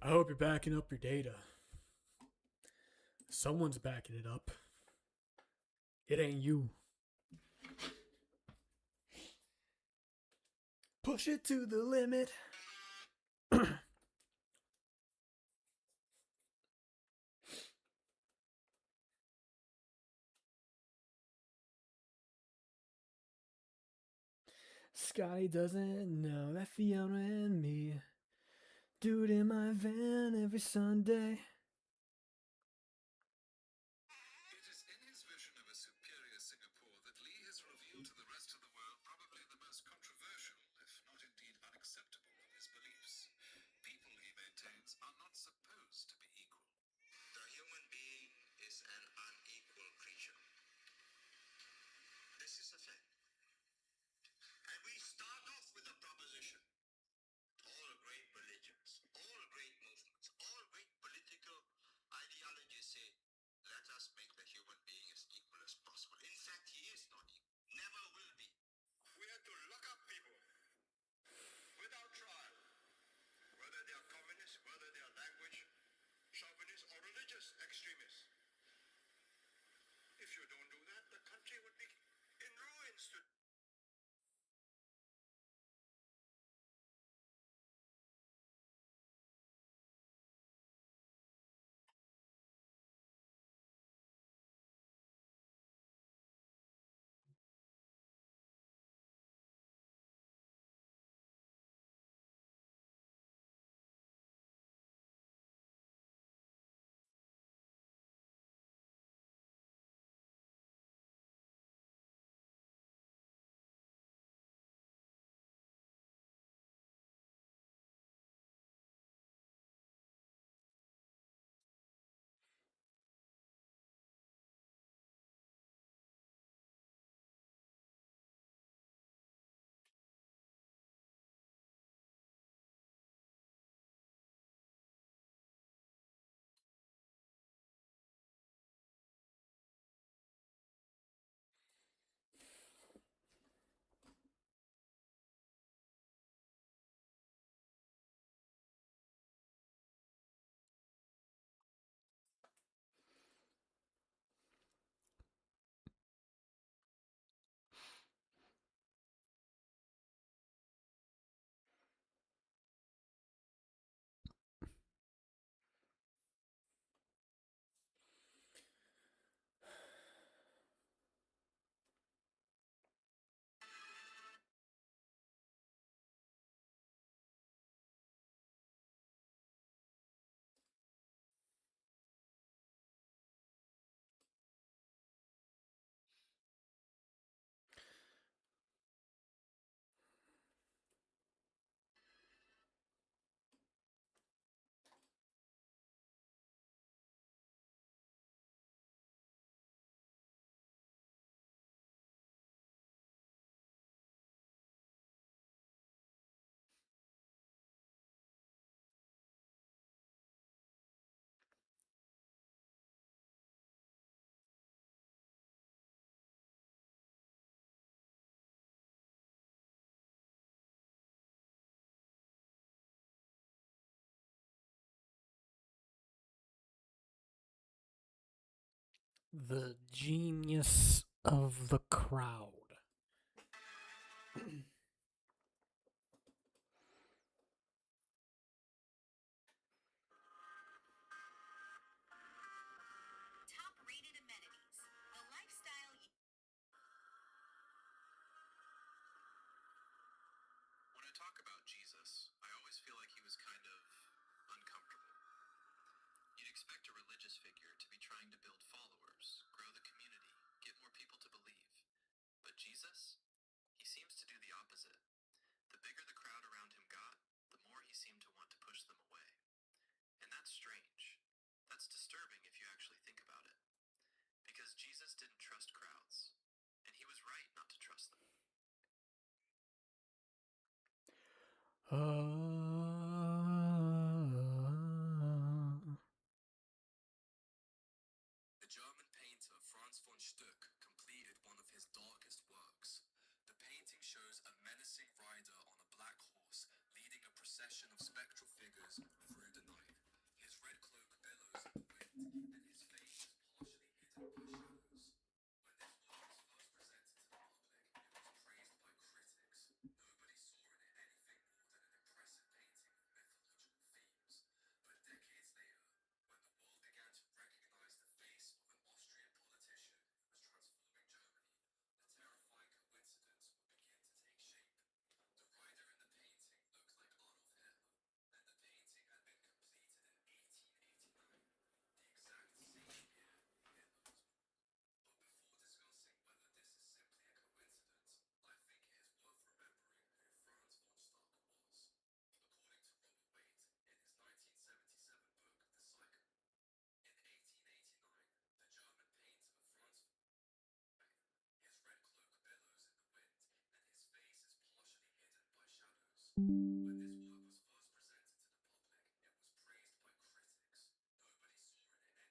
I hope you're backing up your data. Someone's backing it up. It ain't you. Push it to the limit. Scotty doesn't know that Fiona and me do it in my van every Sunday. It is in his vision of a superior Singapore that Lee has revealed to the rest of the world probably the most controversial, if not indeed unacceptable, of his beliefs. People, he maintains, are not supposed to be equal. The human being is an unequal creature. This is a fact. And we start off with a proposition. All great religions, all great movements, all great political ideologies say, let us make the human being as equal as possible. In fact, he is not equal. Never will be. We had to lock up people without trial, whether they are communists, whether they are language chauvinists or religious extremists. If you don't do that, the country would be in ruins today. The genius of the crowd. Top-rated amenities. A lifestyle. When I talk about Jesus, I always feel like he was kind of uncomfortable. You'd expect a religious figure to be trying to build followers, grow the community, get more people to believe. But Jesus? He seems to do the opposite. The bigger the crowd around him got, the more he seemed to want to push them away. And that's strange. That's disturbing if you actually think about it. Because Jesus didn't trust crowds, and he was right not to trust them. The German painter Franz von Stuck completed one of his darkest works. The painting shows a menacing rider on a black horse leading a procession of spectral figures through the night. When this work was first presented to the public, it was praised by critics. Nobody saw in it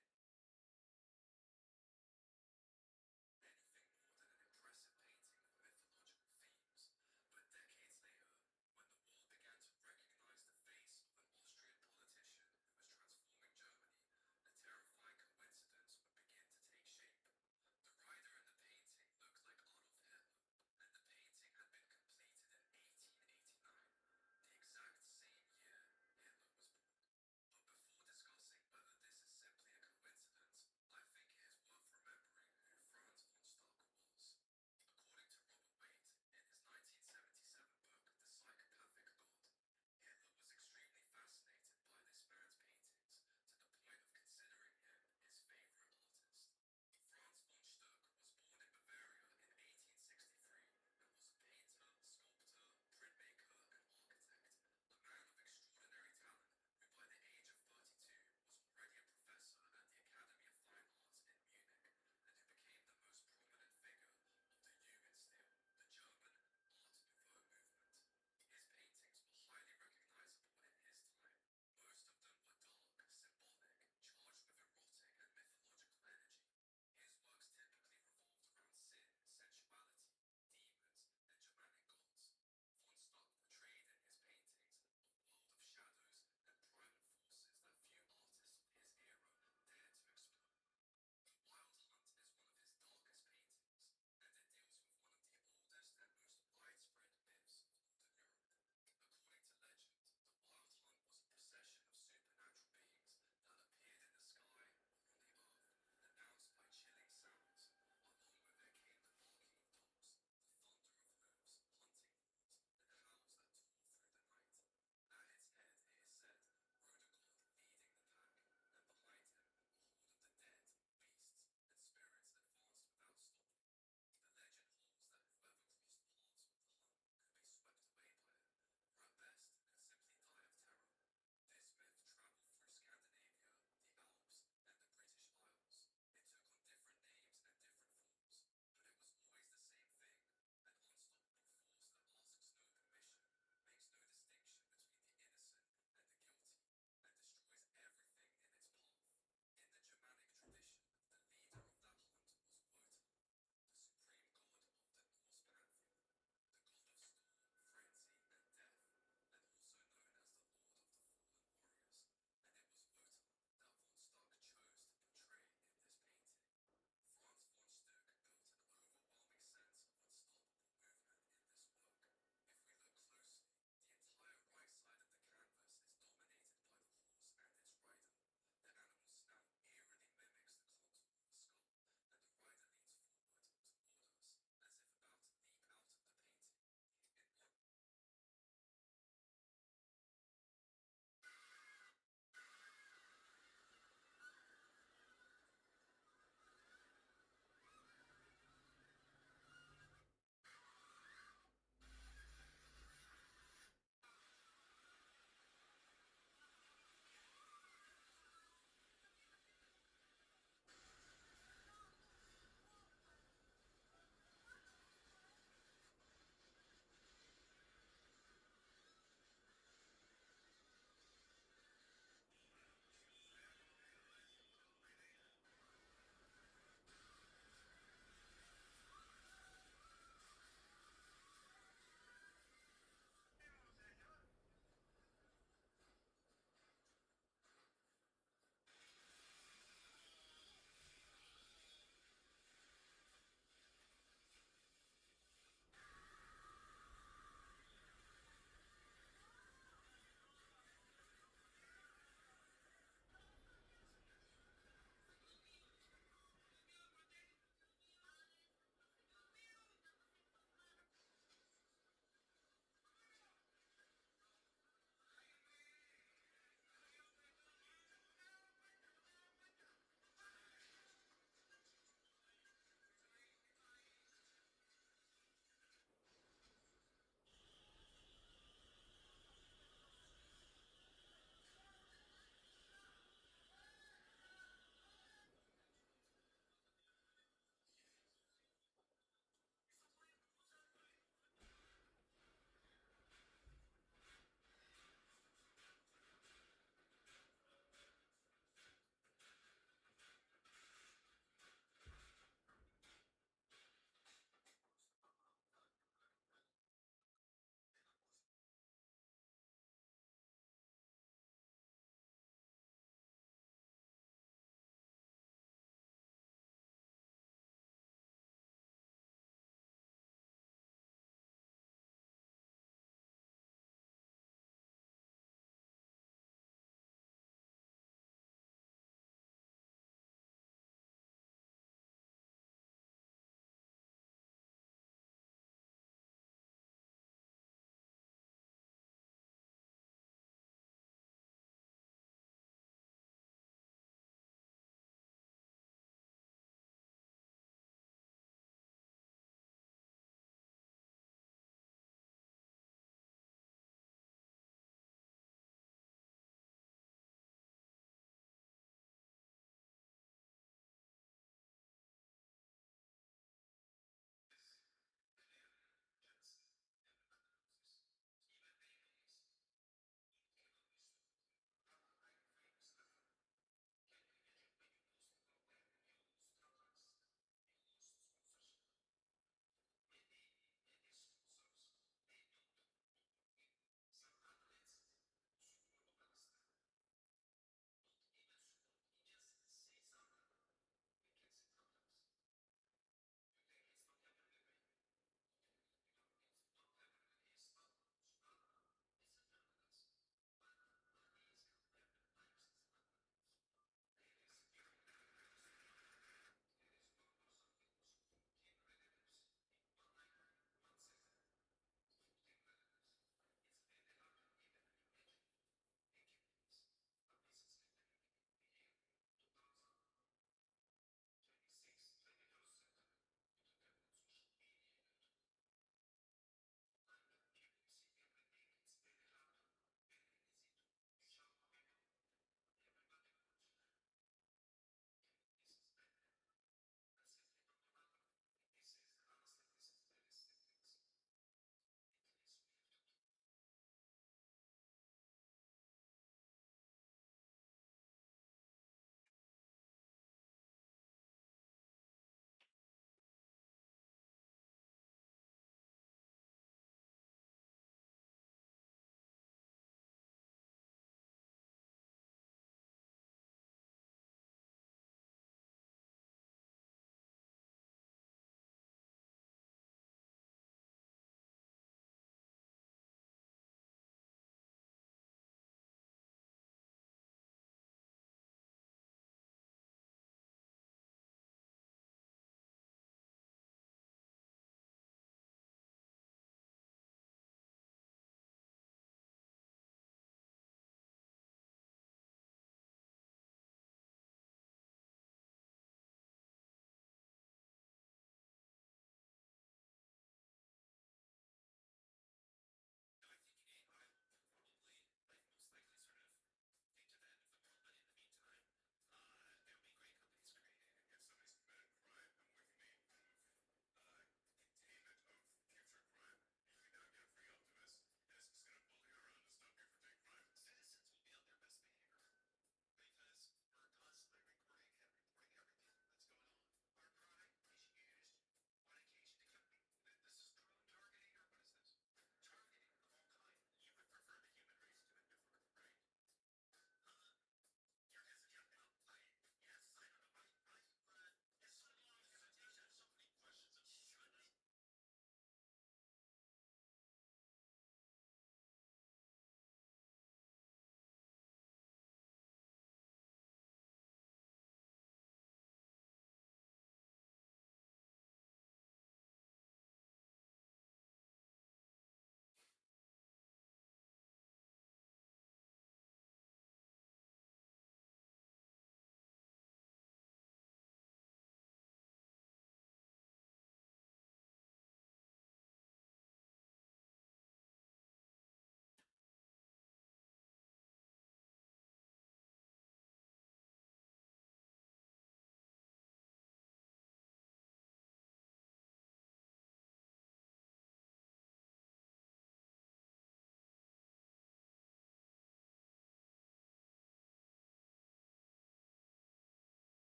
anything more than an impressive painting of mythological themes. But decades later, when the world began to recognize the face of an Austrian politician who was transforming Germany, a terrifying coincidence would begin to take shape. The writer in the painting looked like Adolf Hitler, and the painting had been completed in 1889.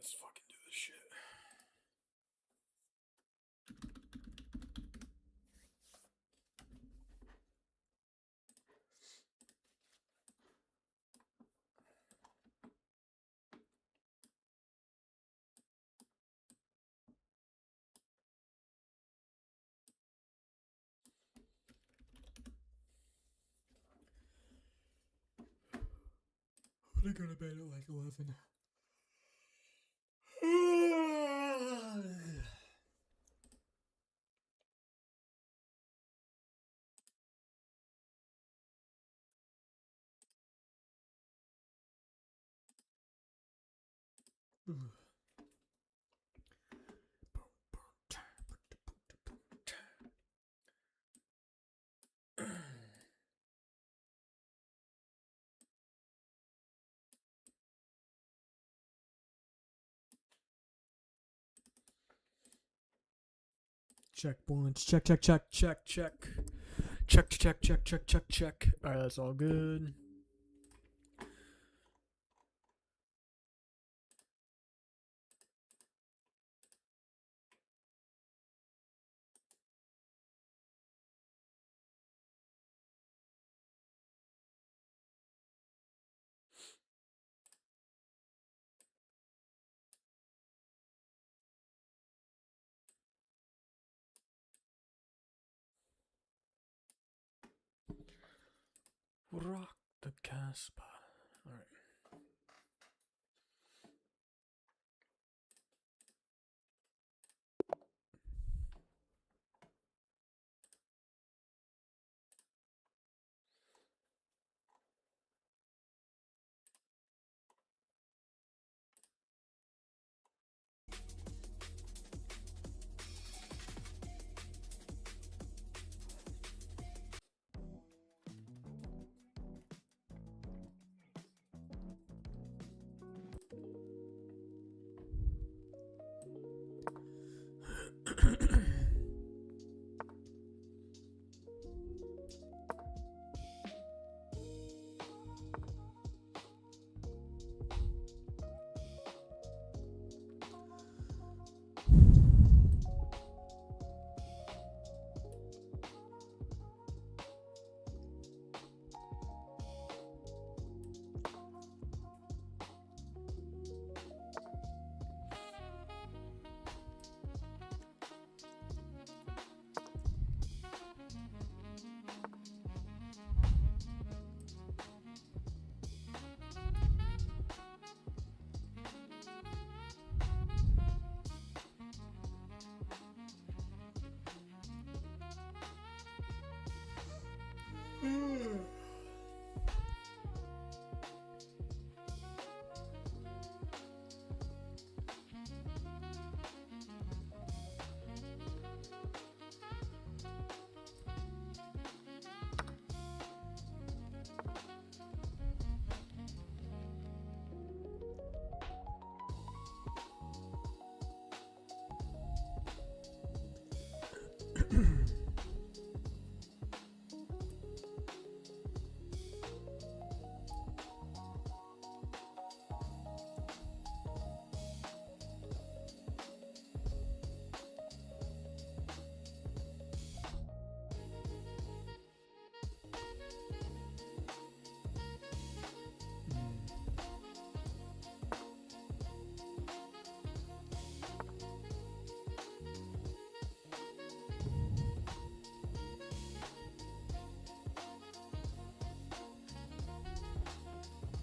Let's fucking do this shit. I'm gonna go to bed at like 11. Check once. Check. Check. Alright, that's all good. Rock the Casbah. Alright.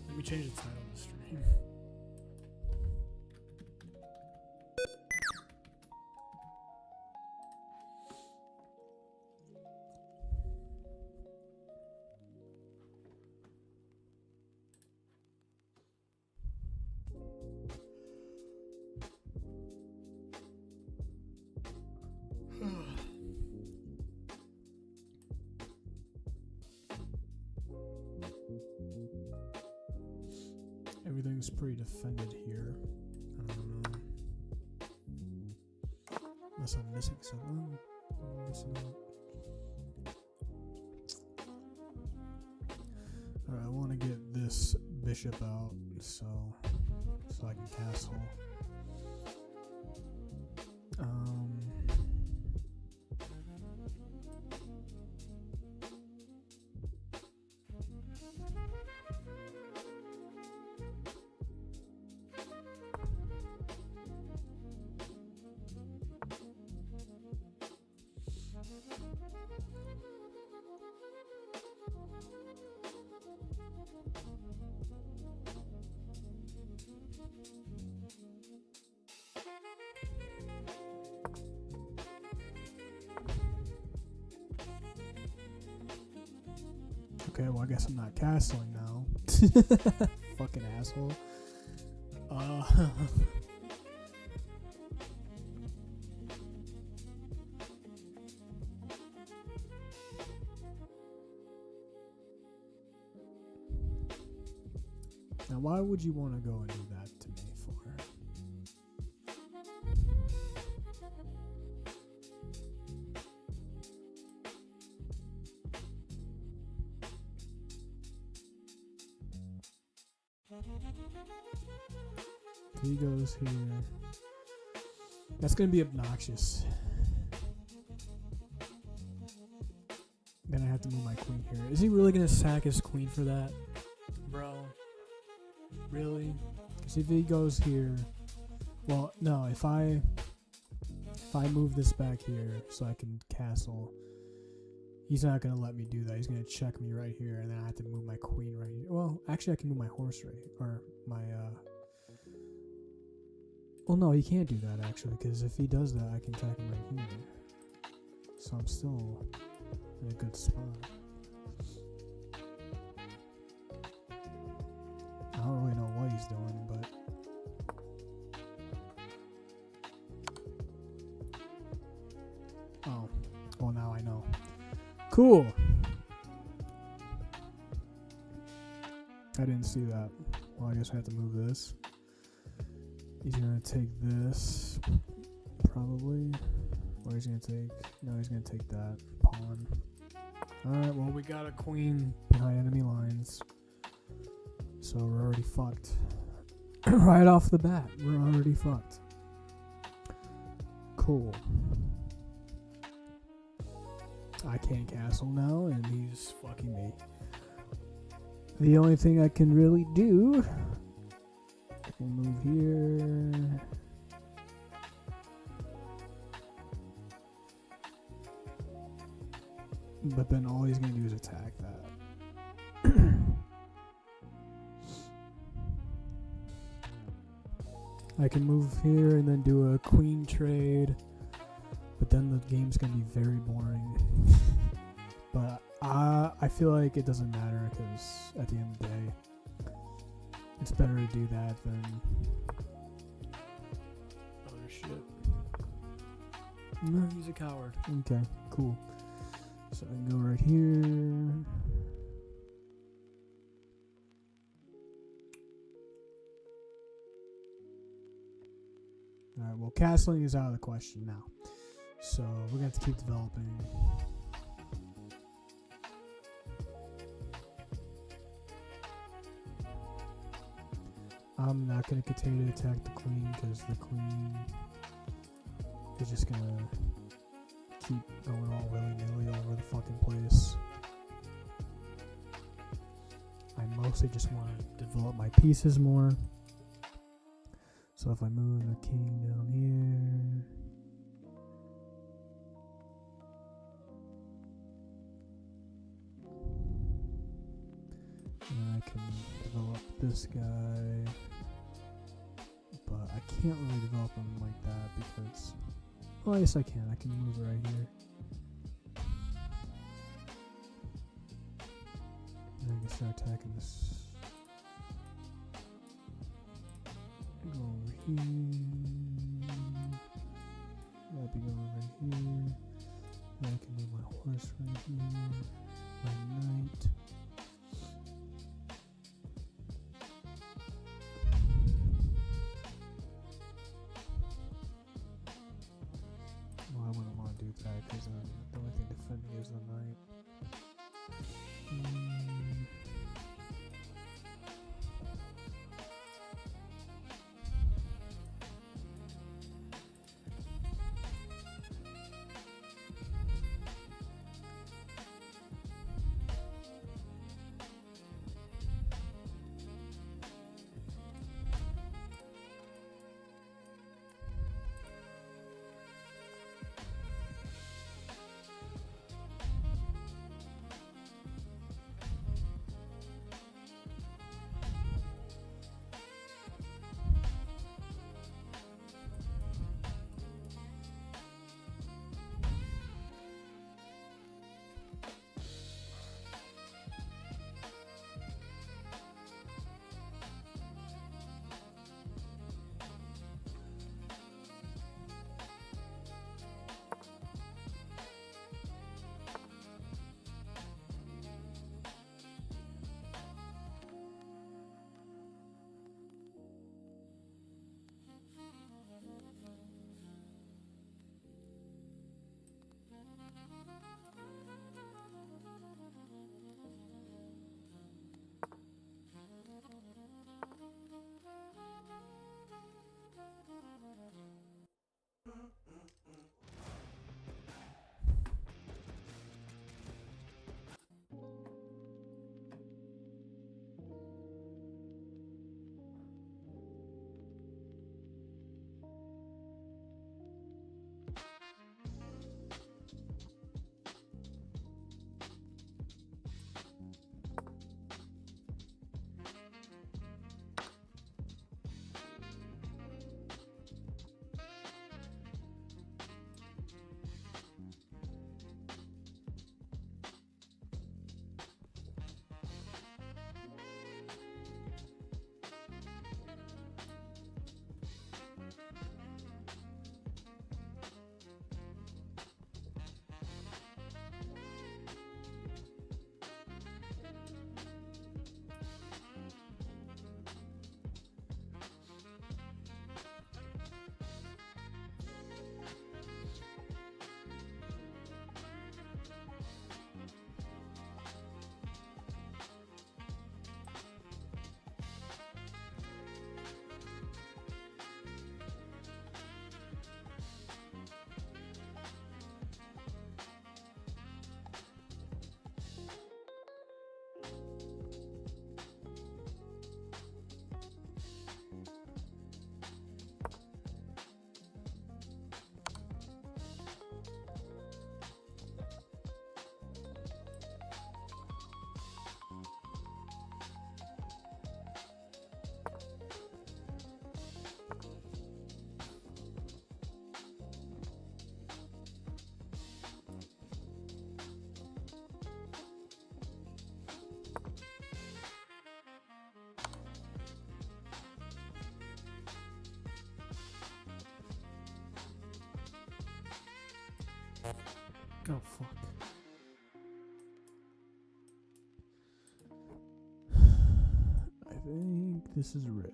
Let me change the title of the stream. Everything's pretty defended here. I don't know. Unless I'm missing something. I'm missing out. Alright, I want to get this bishop out so I can castle. Okay, well I guess I'm not castling now. Fucking asshole. Now, why would you want to go and do that to me for? He goes here. That's gonna be obnoxious. Then I have to move my queen here. Is he really gonna sack his queen for that? Bro. Really? Because if he goes here, well, no. If I move this back here so I can castle, he's not gonna let me do that. He's gonna check me right here, and then I have to move my queen right here. Well, actually, I can move my horse right here, or my Well, no, he can't do that actually, because if he does that, I can attack him right here. So I'm still in a good spot. I don't really know what he's doing, but oh, well now I know. Cool. I didn't see that. Well, I guess I have to move this. He's gonna take this, probably. Or he's gonna take, no, he's gonna take that pawn. Alright, well, we got a queen behind enemy lines. So we're already fucked. Right off the bat, we're already fucked. Cool. I can't castle now, and he's fucking me. The only thing I can really do, we'll move here. But then all he's gonna do is attack that. I can move here and then do a queen trade, but then the game's gonna be very boring. But I feel like it doesn't matter, because at the end of the day, it's better to do that than other shit. No, he's a coward. Okay, cool. So I can go right here. Alright, well, castling is out of the question now. So we're going to have to keep developing. I'm not going to continue to attack the queen, because the queen is just going to keep going all willy-nilly all over the fucking place. I mostly just want to develop my pieces more. So if I move the king down here, and I can develop this guy, but I can't really develop him like that because, well, yes I can. I can move right here. And I can start attacking this. Go over here. That'd be going right here. Then I can move my horse right here. My knight. Well, I wouldn't want to do that because the only thing defending is the knight. Oh, fuck. I think this is red.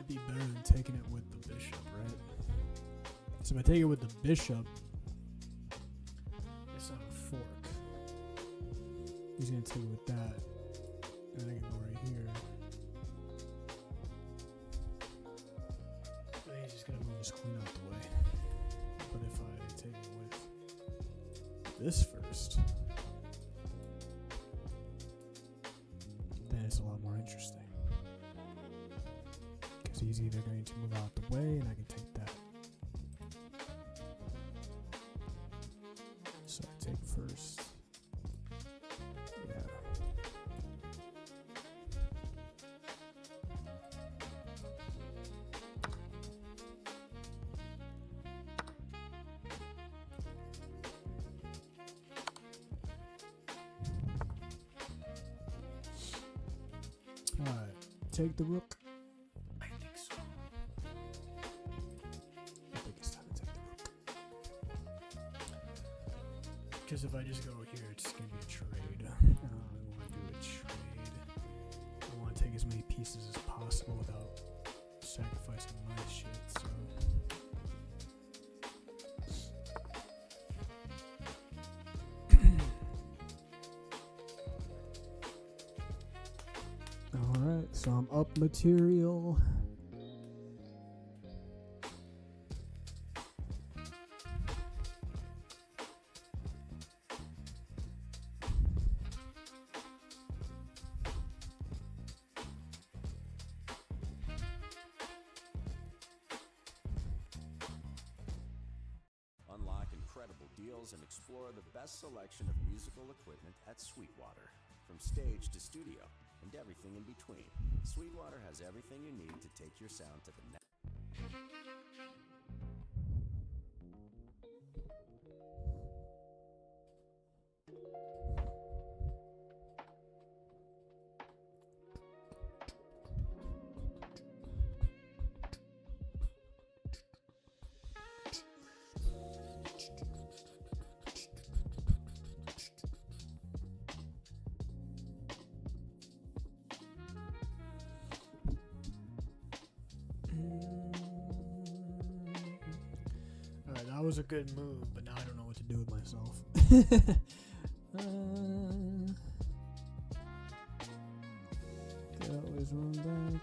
might be better than taking it with the bishop, right? So if I take it with the bishop, it's not a fork. He's gonna take it with that, and then I can go right here. And he's just gonna move his queen out the way. But if I take it with this first, then it's a lot more interesting. Because he's either going to move out the way, and I can take that. So I take first. Yeah. Alright. Take the rook. I think so. I think it's time to take the rook. Because if I just go here, it's just going to be a trade. I don't really want to do a trade. I want to take as many pieces as possible without sacrificing my shit, so... Alright, so I'm up material. Unlock incredible deals and explore the best selection of musical equipment at Sweetwater. From stage to studio and everything in between, Sweetwater has everything you need to take your sound to the next. Alright, that was a good move, but now I don't know what to do with myself. Could always run back.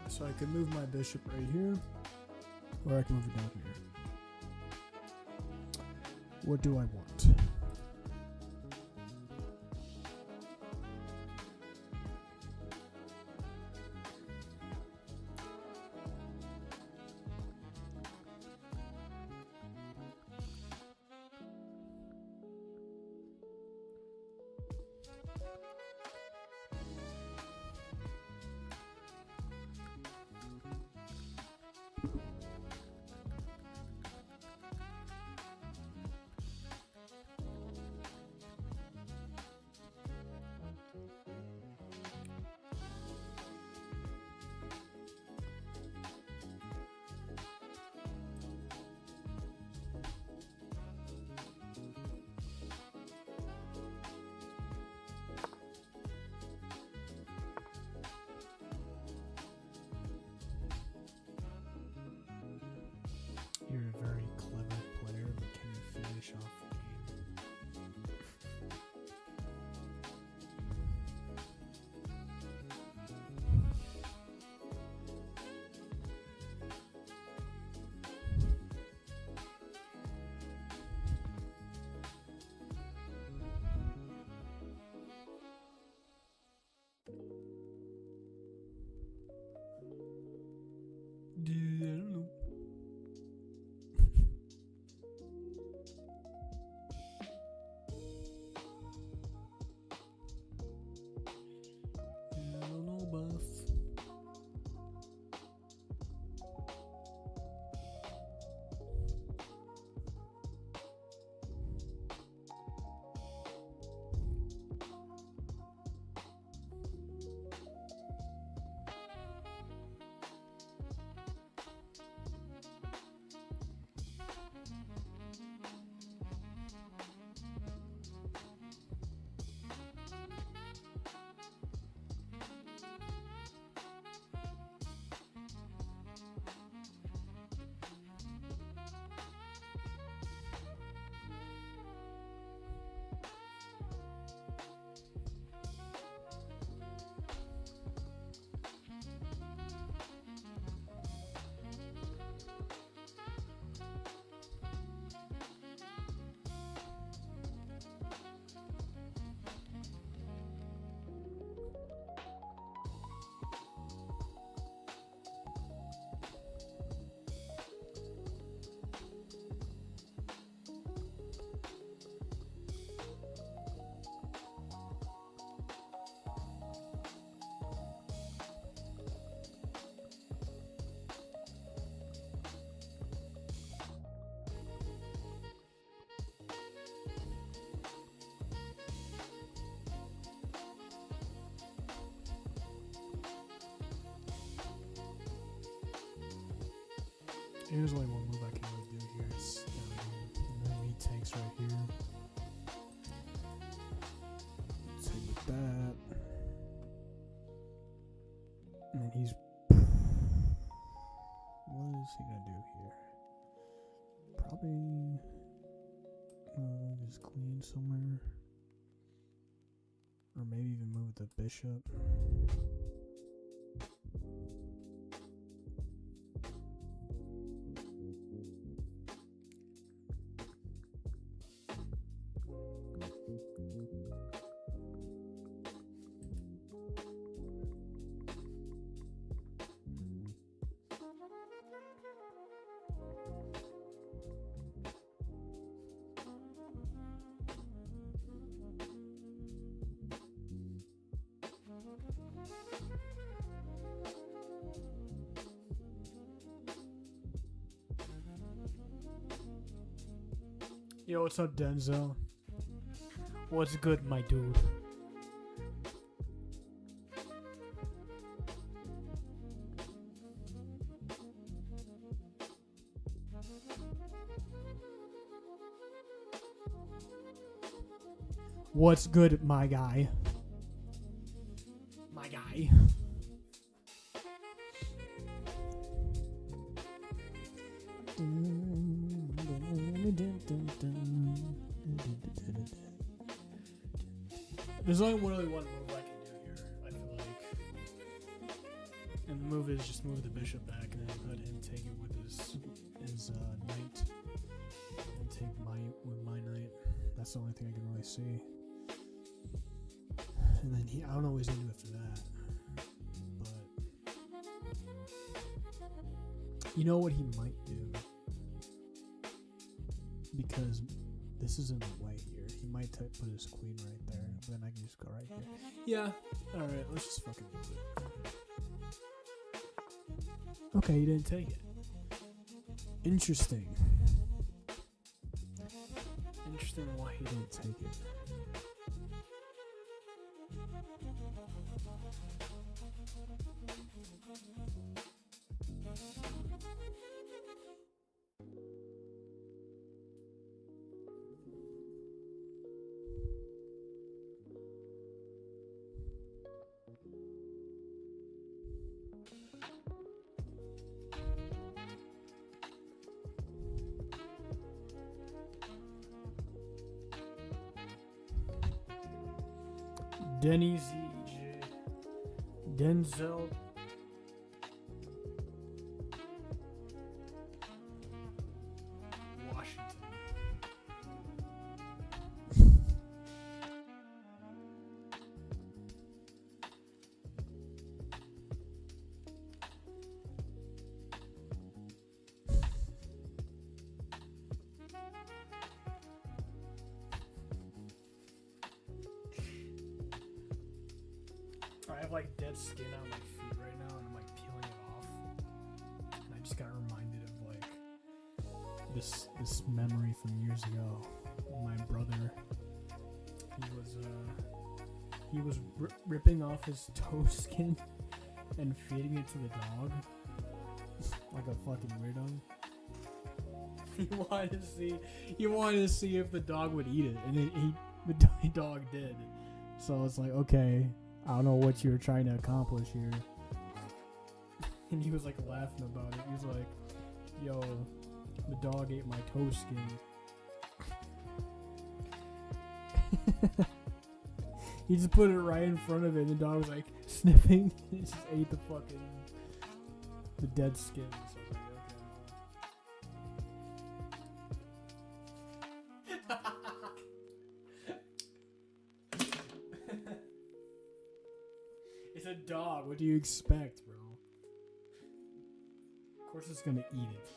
So I can move my bishop right here, or I can move it down here. What do I want? You're a very clever player, but can you finish off the game? Dude, I don't know. I don't know, buff. There's only one move I can really do here. It's and then he takes right here. Take with that. And then he's. What is he gonna do here? Probably just queen somewhere, or maybe even move the bishop. Yo, what's up, Denzel? What's good, my dude? What's good, my guy? My guy. There's only really one move I can do here, I feel like. And the move is just move the bishop back and then let him take it with his knight. And take with my knight. That's the only thing I can really see. And then I don't know what he's gonna do after that. But you know what he might do? Because this is in the white here. He might put his queen right there. But then I can just go right here. Yeah. Alright, let's just fucking move it. Okay, he didn't take it. Interesting. Interesting why he didn't take it. Denny ZJ. Denzel. Washington. I have like dead skin on my feet right now and I'm like peeling it off. And I just got reminded of like this memory from years ago. My brother, he was ripping off his toe skin and feeding it to the dog like a fucking weirdo. He wanted to see if the dog would eat it, and the dog did. So it's like, okay, I don't know what you were trying to accomplish here. And he was like laughing about it. He was like, yo, the dog ate my toe skin. He just put it right in front of it, and the dog was like sniffing. He just ate the dead skin. So I was like, okay. It's a dog. What do you expect, bro? Of course it's gonna eat it.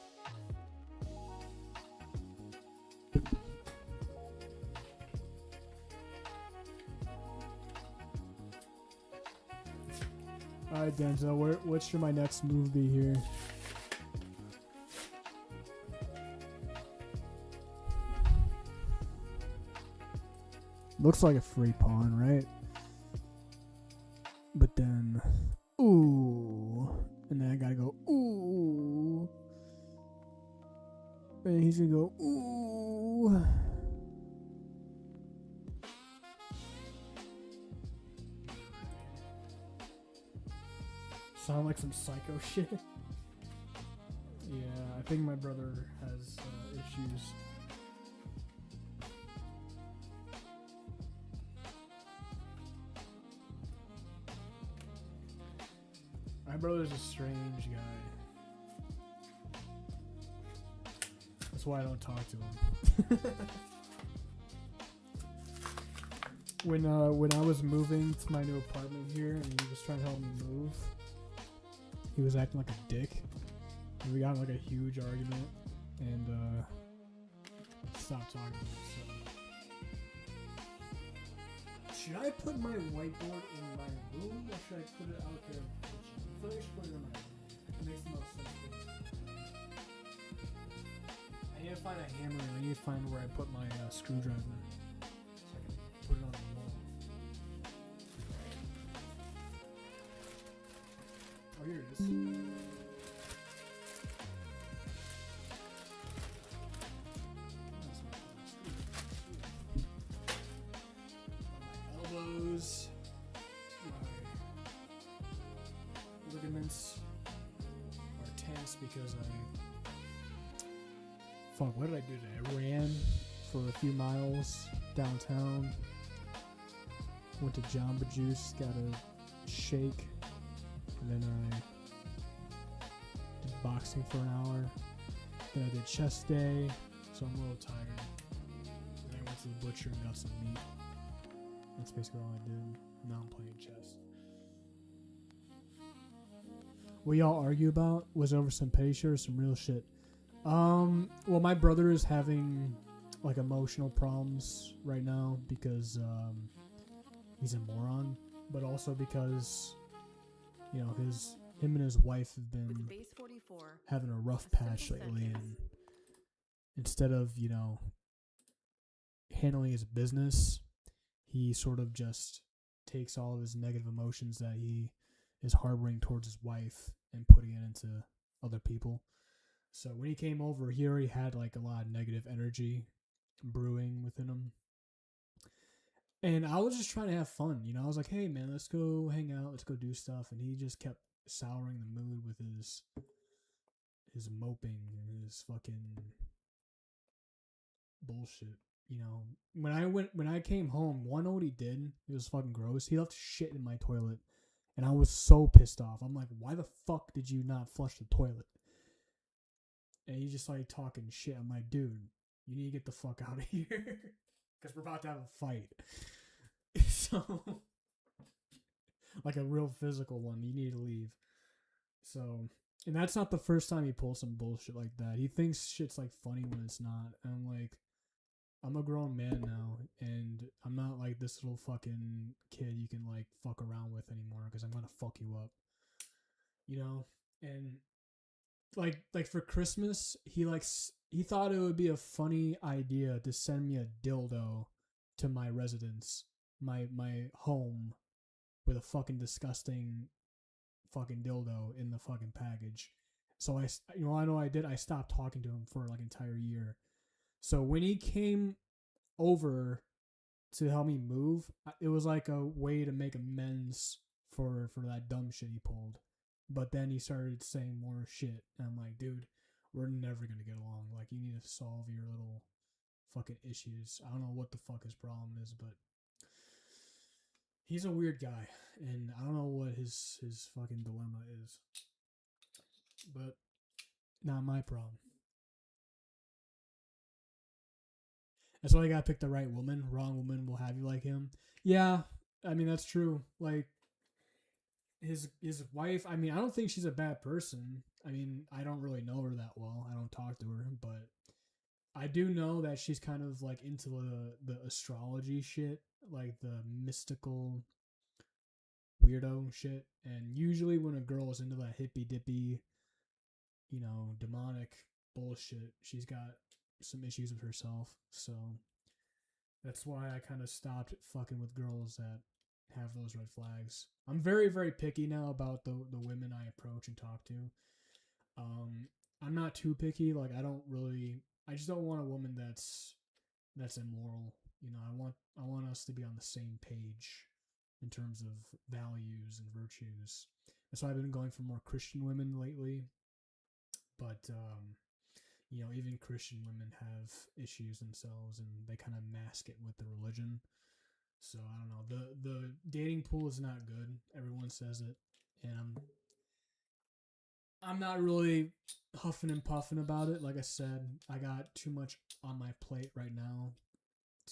Alright, Denzel, what should my next move be here? Looks like a free pawn, right? But then, ooh. And then I gotta go, ooh. And he's gonna go, ooh. Sound like some psycho shit. Yeah, I think my brother has issues. My brother's a strange guy. That's why I don't talk to him. When I was moving to my new apartment here and he was trying to help me move, he was acting like a dick. And we got in like a huge argument and stopped talking to him. So. Should I put my whiteboard in my room or should I put it out there? I feel like I should put it in my room. It makes the most sense to me. I need to find a hammer and I need to find where I put my screwdriver. So I can put it on the wall. Oh, here it is. My elbows, my ligaments are tense because fuck, what did I do today? I ran for a few miles downtown. Went to Jamba Juice, got a shake. And then I did boxing for an hour. Then I did chest day, so I'm a little tired. Then I went to the butcher and got some meat. That's basically all I did. Now I'm playing chess. What y'all argue about was over some petty shit or some real shit. Well, my brother is having like emotional problems right now because he's a moron, but also because him and his wife have been Base 44. having a rough A patch simple lately, sentence. and instead of handling his business, he sort of just takes all of his negative emotions that he is harboring towards his wife and putting it into other people. So when he came over, he already had like a lot of negative energy brewing within him. And I was just trying to have fun, I was like, hey man, let's go hang out, let's go do stuff. And he just kept souring the mood with his moping and his fucking bullshit. When I came home, know what he did? It was fucking gross. He left shit in my toilet. And I was so pissed off. I'm like, why the fuck did you not flush the toilet? And he just like talking shit. I'm like, dude, you need to get the fuck out of here. Because we're about to have a fight. So, like a real physical one. You need to leave. So, and that's not the first time he pulls some bullshit like that. He thinks shit's like funny when it's not. And I'm like, I'm a grown man now, and I'm not like this little fucking kid you can like fuck around with anymore because I'm gonna fuck you up. And like for Christmas, he thought it would be a funny idea to send me a dildo to my residence, my home, with a fucking disgusting fucking dildo in the fucking package. So I know I did. I stopped talking to him for like an entire year. So when he came over to help me move, it was like a way to make amends for that dumb shit he pulled. But then he started saying more shit, and I'm like, dude, we're never gonna get along. Like, you need to solve your little fucking issues. I don't know what the fuck his problem is, but he's a weird guy, and I don't know what his fucking dilemma is. But not my problem. That's why you gotta pick the right woman. Wrong woman will have you like him. Yeah, I mean that's true. Like his wife. I mean, I don't think she's a bad person. I mean, I don't really know her that well. I don't talk to her, but I do know that she's kind of like into the astrology shit, like the mystical weirdo shit. And usually when a girl is into that hippy dippy, demonic bullshit, she's got some issues with herself. So that's why I kind of stopped fucking with girls that have those red flags. I'm very, very picky now about the women I approach and talk to. I'm not too picky. Like I just don't want a woman that's immoral. I want us to be on the same page in terms of values and virtues. That's why I've been going for more Christian women lately. But even Christian women have issues themselves, and they kind of mask it with the religion. So I don't know. The dating pool is not good. Everyone says it, and I'm not really huffing and puffing about it. Like I said, I got too much on my plate right now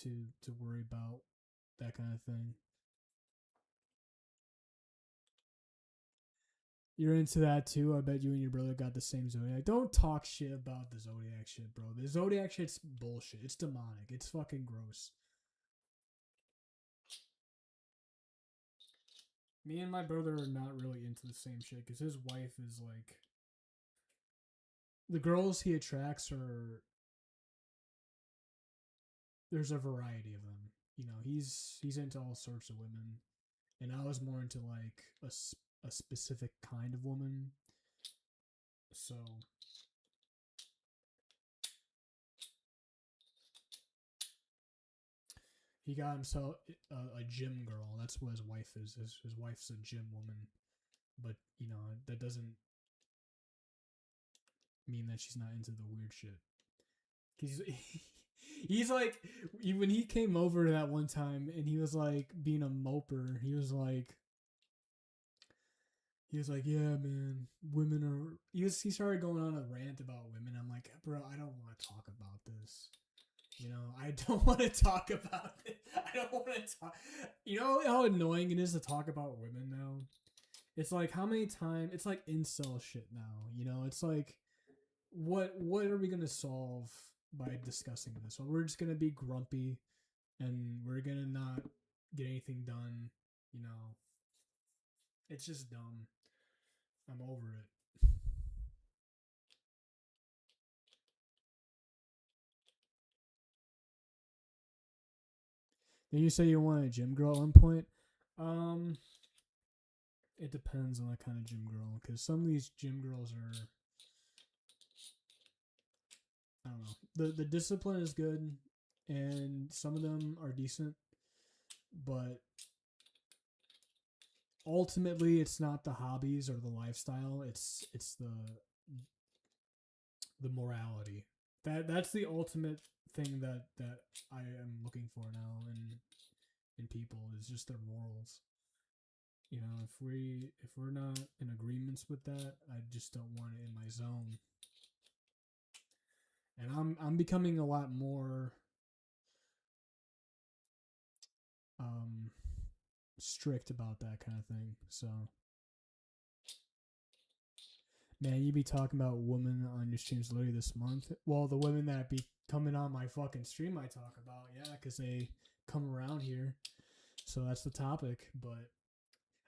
to worry about that kind of thing. You're into that too. I bet you and your brother got the same zodiac. Don't talk shit about the zodiac shit, bro. The zodiac shit's bullshit. It's demonic. It's fucking gross. Me and my brother are not really into the same shit because his wife is like, the girls he attracts are, there's a variety of them. He's into all sorts of women, and I was more into like a specific kind of woman. So he got himself a gym girl. That's what his wife is. His wife's a gym woman, but that doesn't mean that she's not into the weird shit. He's like, when he came over that one time and he was like being a moper, he was like, he was like, "Yeah, man, women are." He started going on a rant about women. I'm like, bro, I don't want to talk about this. You know, I don't want to talk about it. I don't want to talk. You know how annoying it is to talk about women now. It's like how many times it's like incel shit now. You know, it's like what are we gonna solve by discussing this? Well, we're just gonna be grumpy and we're gonna not get anything done. You know, it's just dumb. I'm over it. Did you say you wanted a gym girl at one point? Um, it depends on what kind of gym girl, because some of these gym girls are, I don't know. The discipline is good, and some of them are decent, but ultimately, it's not the hobbies or the lifestyle. It's the morality. That's the ultimate thing that I am looking for now in people is just their morals. You know, if we're not in agreements with that, I just don't want it in my zone. And I'm becoming a lot more um strict about that kind of thing. So, man, you be talking about women on your streams literally this month. Well, the women that be coming on my fucking stream, I talk about, yeah, because they come around here. So that's the topic. But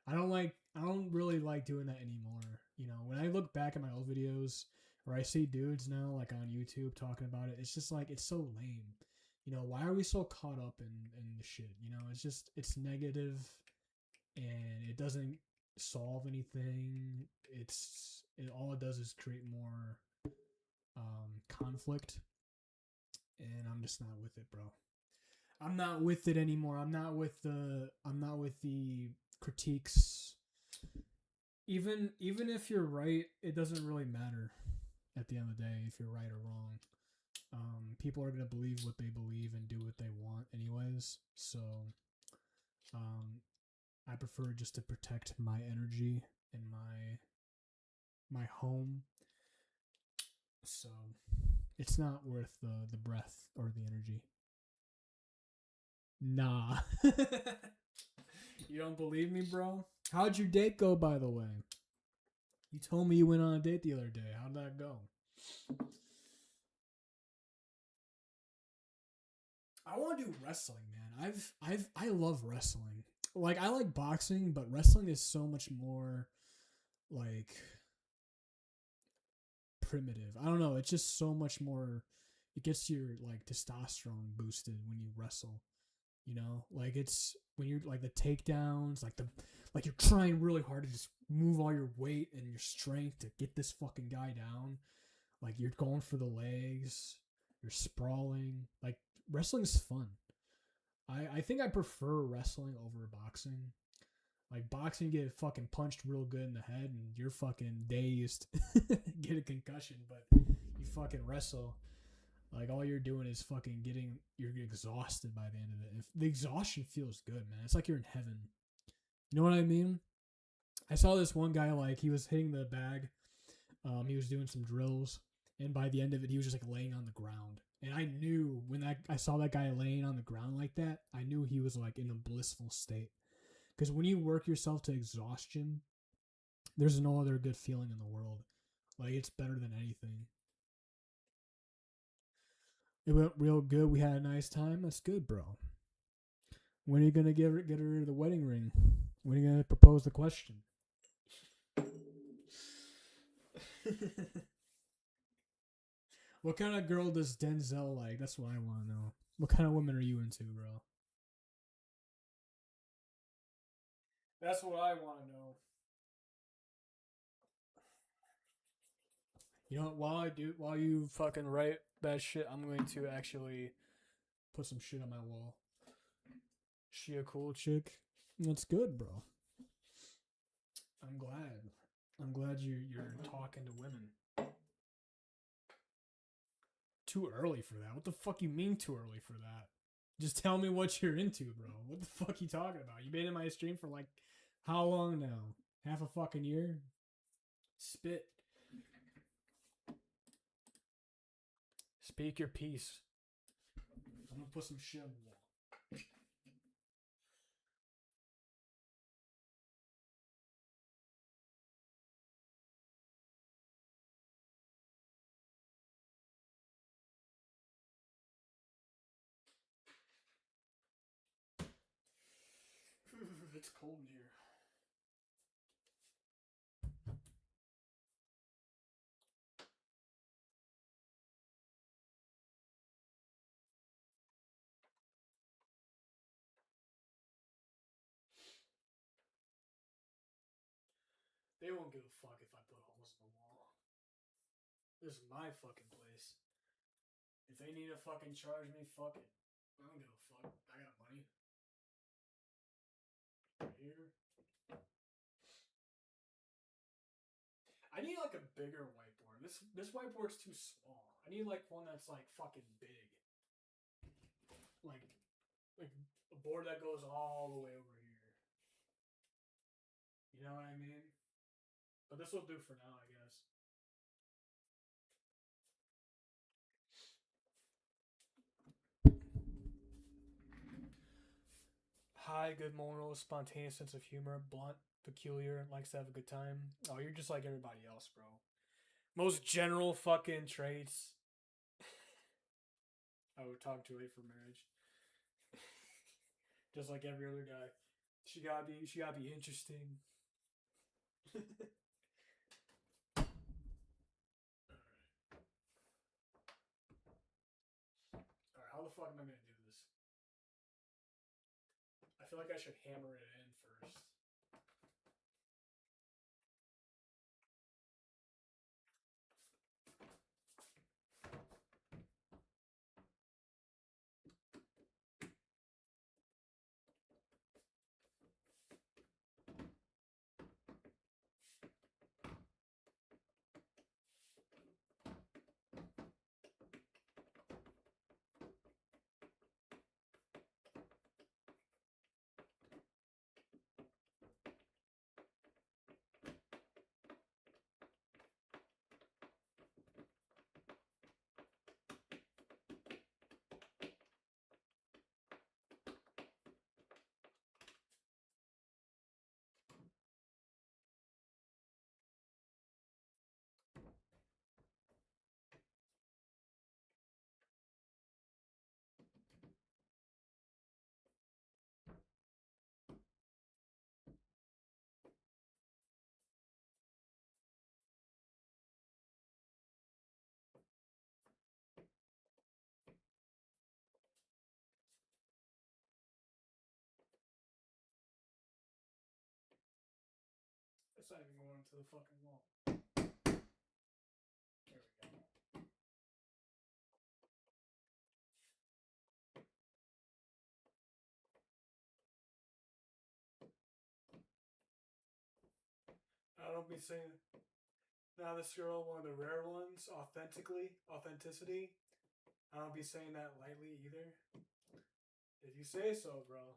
I don't really like doing that anymore. You know, when I look back at my old videos or I see dudes now like on YouTube talking about it, it's just like it's so lame. You know, why are we so caught up in the shit? You know, it's negative and it doesn't solve anything. All it does is create more conflict, and I'm just not with it, bro. I'm not with it anymore. I'm not with the critiques. Even if you're right, it doesn't really matter at the end of the day if you're right or wrong. People are gonna believe what they believe and do what they want anyways. So I prefer just to protect my energy and my home. So it's not worth the breath or the energy. Nah. You don't believe me, bro? How'd your date go, by the way? You told me you went on a date the other day. How'd that go? I want to do wrestling, man. I love wrestling. Like I like boxing, but wrestling is so much more like primitive. I don't know. It's just so much more. It gets your like testosterone boosted when you wrestle. You know, like it's when you're like the takedowns, like you're trying really hard to just move all your weight and your strength to get this fucking guy down. Like you're going for the legs, you're sprawling. Like wrestling's fun. I think I prefer wrestling over boxing. Like boxing, you get fucking punched real good in the head and you're fucking dazed, get a concussion. But you fucking wrestle, like all you're doing is fucking you're exhausted by the end of it. If the exhaustion feels good, man. It's like you're in heaven. You know what I mean? I saw this one guy like he was hitting the bag. He was doing some drills, and by the end of it, he was just like laying on the ground. And I knew when I saw that guy laying on the ground like that, I knew he was like in a blissful state. Because when you work yourself to exhaustion, there's no other good feeling in the world. Like it's better than anything. It went real good. We had a nice time. That's good, bro. When are you gonna get her the wedding ring? When are you gonna propose the question? What kind of girl does Denzel like? That's what I want to know. What kind of women are you into, bro? That's what I want to know. You know what? While you fucking write that shit, I'm going to actually put some shit on my wall. She a cool chick? That's good, bro. I'm glad. I'm glad you're talking to women. Too early for that. What the fuck you mean too early for that? Just tell me what you're into, bro. What the fuck you talking about? You been in my stream for like how long now? Half a fucking year. Spit. Speak your piece. I'm gonna put some shit on the wall. It's cold in here. They won't give a fuck if I put holes in the wall. This is my fucking place. If they need to fucking charge me, fuck it. I don't give a fuck. I got money. Right here. I need like a bigger whiteboard. This whiteboard's too small. I need like one that's like fucking big. Like a board that goes all the way over here. You know what I mean? But this will do for now, I guess. High, good moral, spontaneous sense of humor, blunt, peculiar, likes to have a good time. Oh, you're just like everybody else, bro. Most general fucking traits. I would talk too late for marriage. Just like every other guy. She gotta be interesting. Alright, how the fuck am I gonna do this? I feel like I should hammer it in first. It's not even going to the fucking wall. There we go. I don't be saying. Now this girl, one of the rare ones, authenticity. I don't be saying that lightly either. If you say so, bro.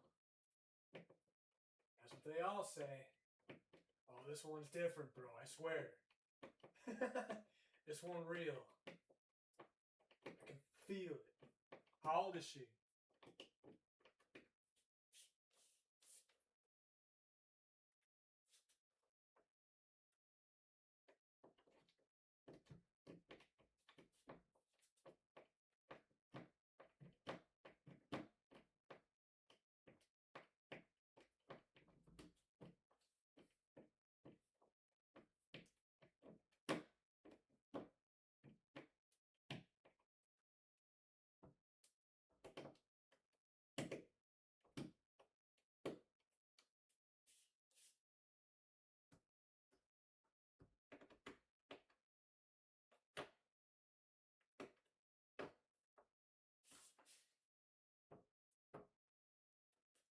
That's what they all say. Oh, this one's different, bro. I swear. This one real. I can feel it. How old is she?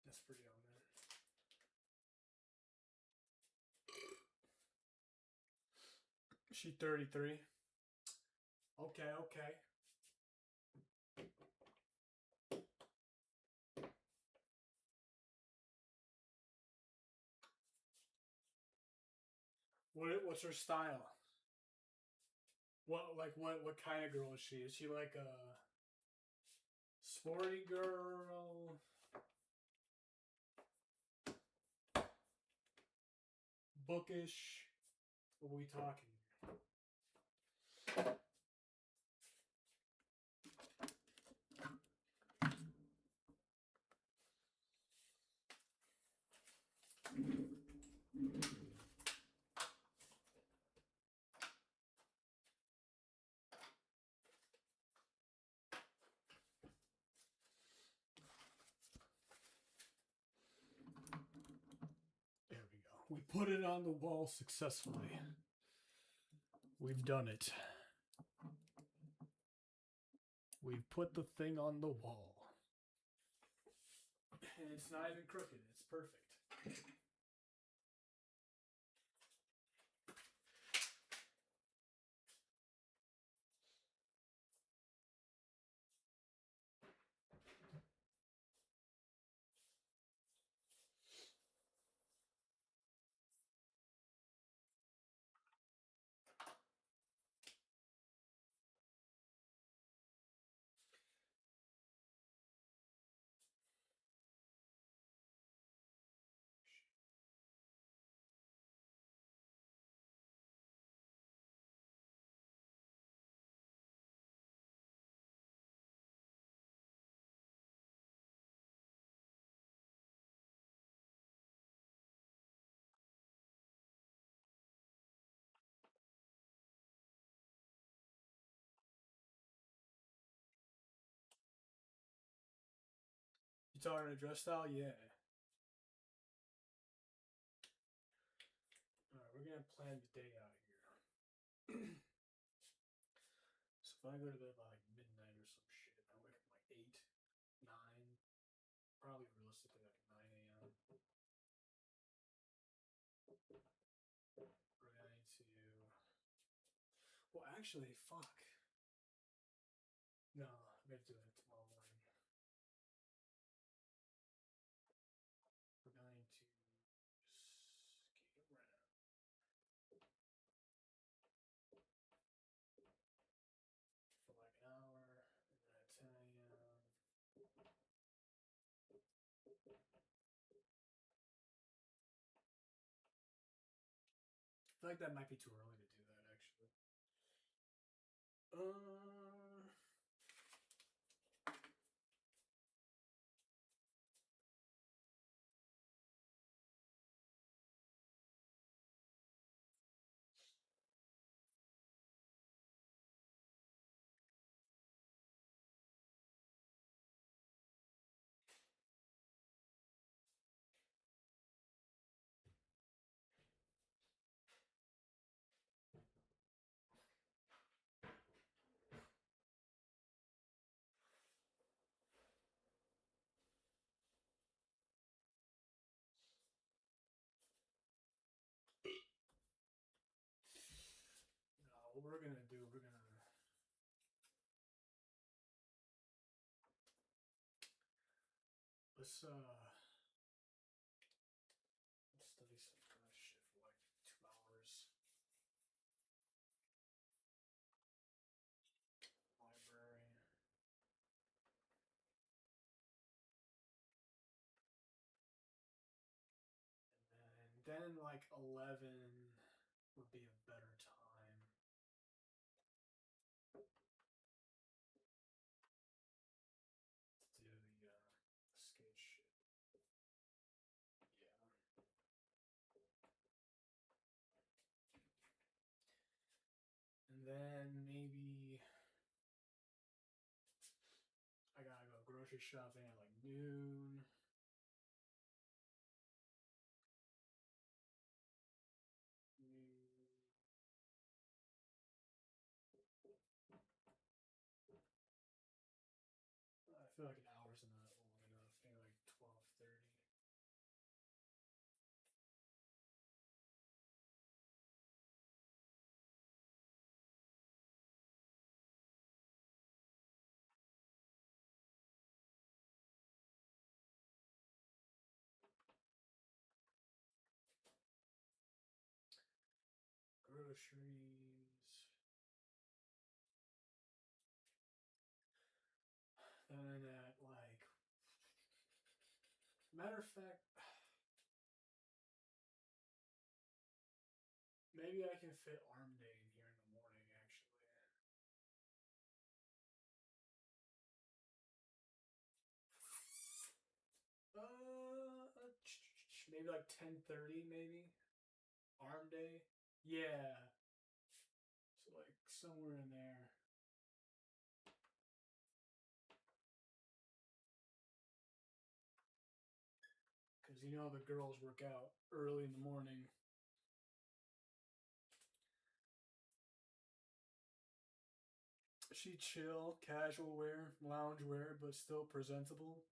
That's pretty on there. She 33. Okay. What's her style? What kind of girl is she? Is she like a sporty girl? Bookish? What are we talking? There we go. We put it on the wall successfully. We've done it. We've put the thing on the wall. And it's not even crooked, it's perfect. You talking a dress style? Yeah. Alright, we're gonna plan the day out here. So if I go to bed by like midnight or some shit, I wake up like 8, 9, probably realistically like 9 a.m. We're going to. Well, actually, fuck. No, I'm gonna do it tomorrow morning. We're going to skate around for like an hour, and then at 10 a.m. I feel like that might be too early to do that, actually. No, what we're gonna do, we're gonna. Let's study some kind of shit for like 2 hours. Library. And then like 11 would be a better time. To do the skate shit. Yeah. And then maybe I gotta go grocery shopping at like noon. I feel like an hour's not long enough. Maybe like 12:30. groceries. And at like, matter of fact, maybe I can fit arm day in here in the morning, actually. Maybe like 10:30, maybe. Arm day. Yeah. So like somewhere in there. Because you know the girls work out early in the morning. She chill, casual wear, lounge wear, but still presentable.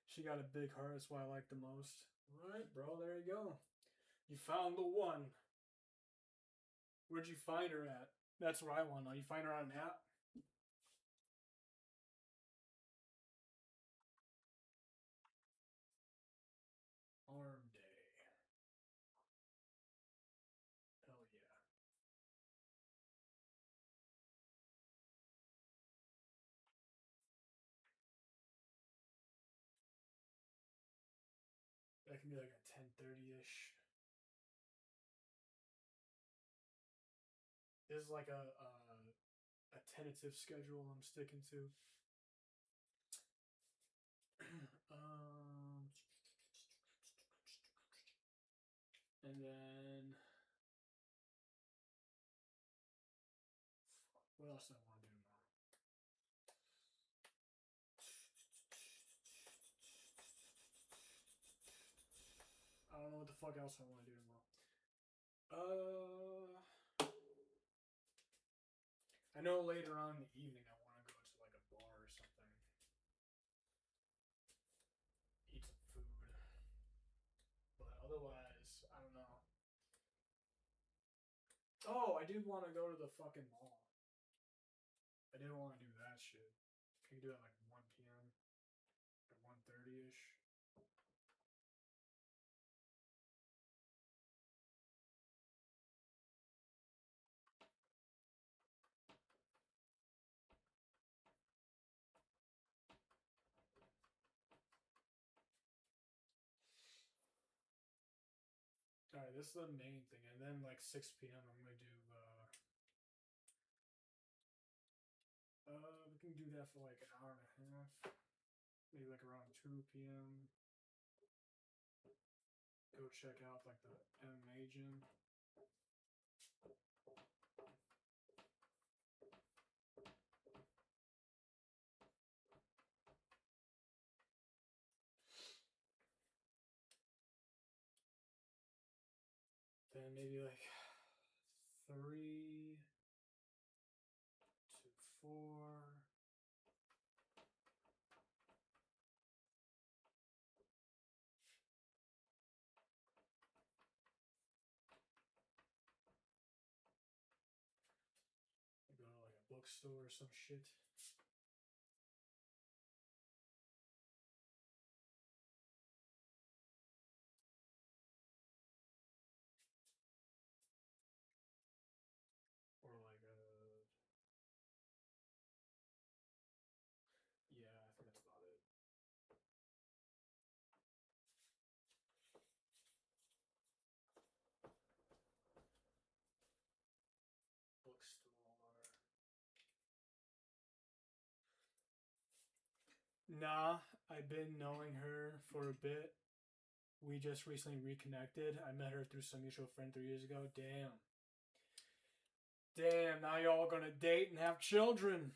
She got a big heart, that's why I like the most. Alright, bro, there you go. You found the one. Where'd you find her at? That's what I want to know. You find her on an app? Arm day. Hell yeah. That can be like a 10:30-ish. This is like a tentative schedule I'm sticking to. And then what else do I want to do tomorrow? I don't know what the fuck else I want to do tomorrow. I know later on in the evening I want to go to like a bar or something. Eat some food. But otherwise, I don't know. Oh, I did want to go to the fucking mall. I didn't want to do that shit. Can you do it like 1 p.m. or 1:30-ish? Alright, this is the main thing. And then like 6 p.m. I'm gonna do we can do that for like an hour and a half. Maybe like around 2 p.m. Go check out like the MMA gym. Then maybe like 3 to 4. Go to like a bookstore or some shit. Or like yeah, I think that's about it. Bookstore. Nah, I've been knowing her for a bit. We just recently reconnected. I met her through some mutual friend 3 years ago. Damn. Damn, now y'all gonna date and have children.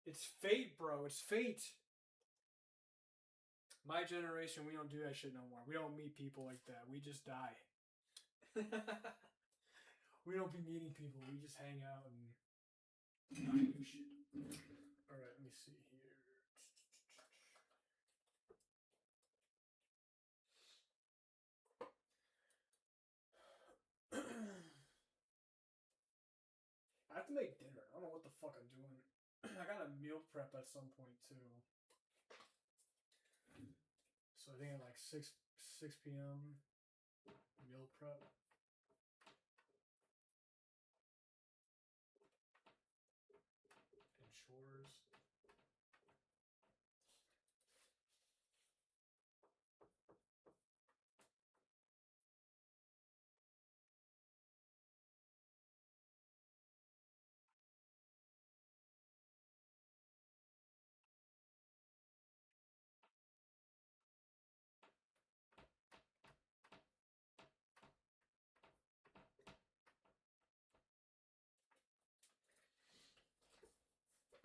It's fate, bro. It's fate. My generation, we don't do that shit no more. We don't meet people like that. We just die. We don't be meeting people. We just hang out and not do shit. Alright, let me see here. I have to make dinner. I don't know what the fuck I'm doing. I gotta meal prep at some point too. So I think at like 6 p.m. meal prep. 4s.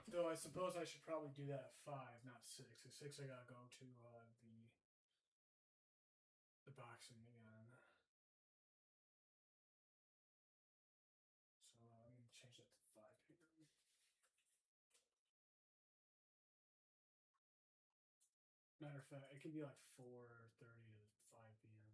Though I suppose I should probably do that at 5, not 6. At 6, I gotta go to the boxing again. So I'm gonna change that to 5 p.m. Matter of fact, it can be like 4:30 to 5 p.m.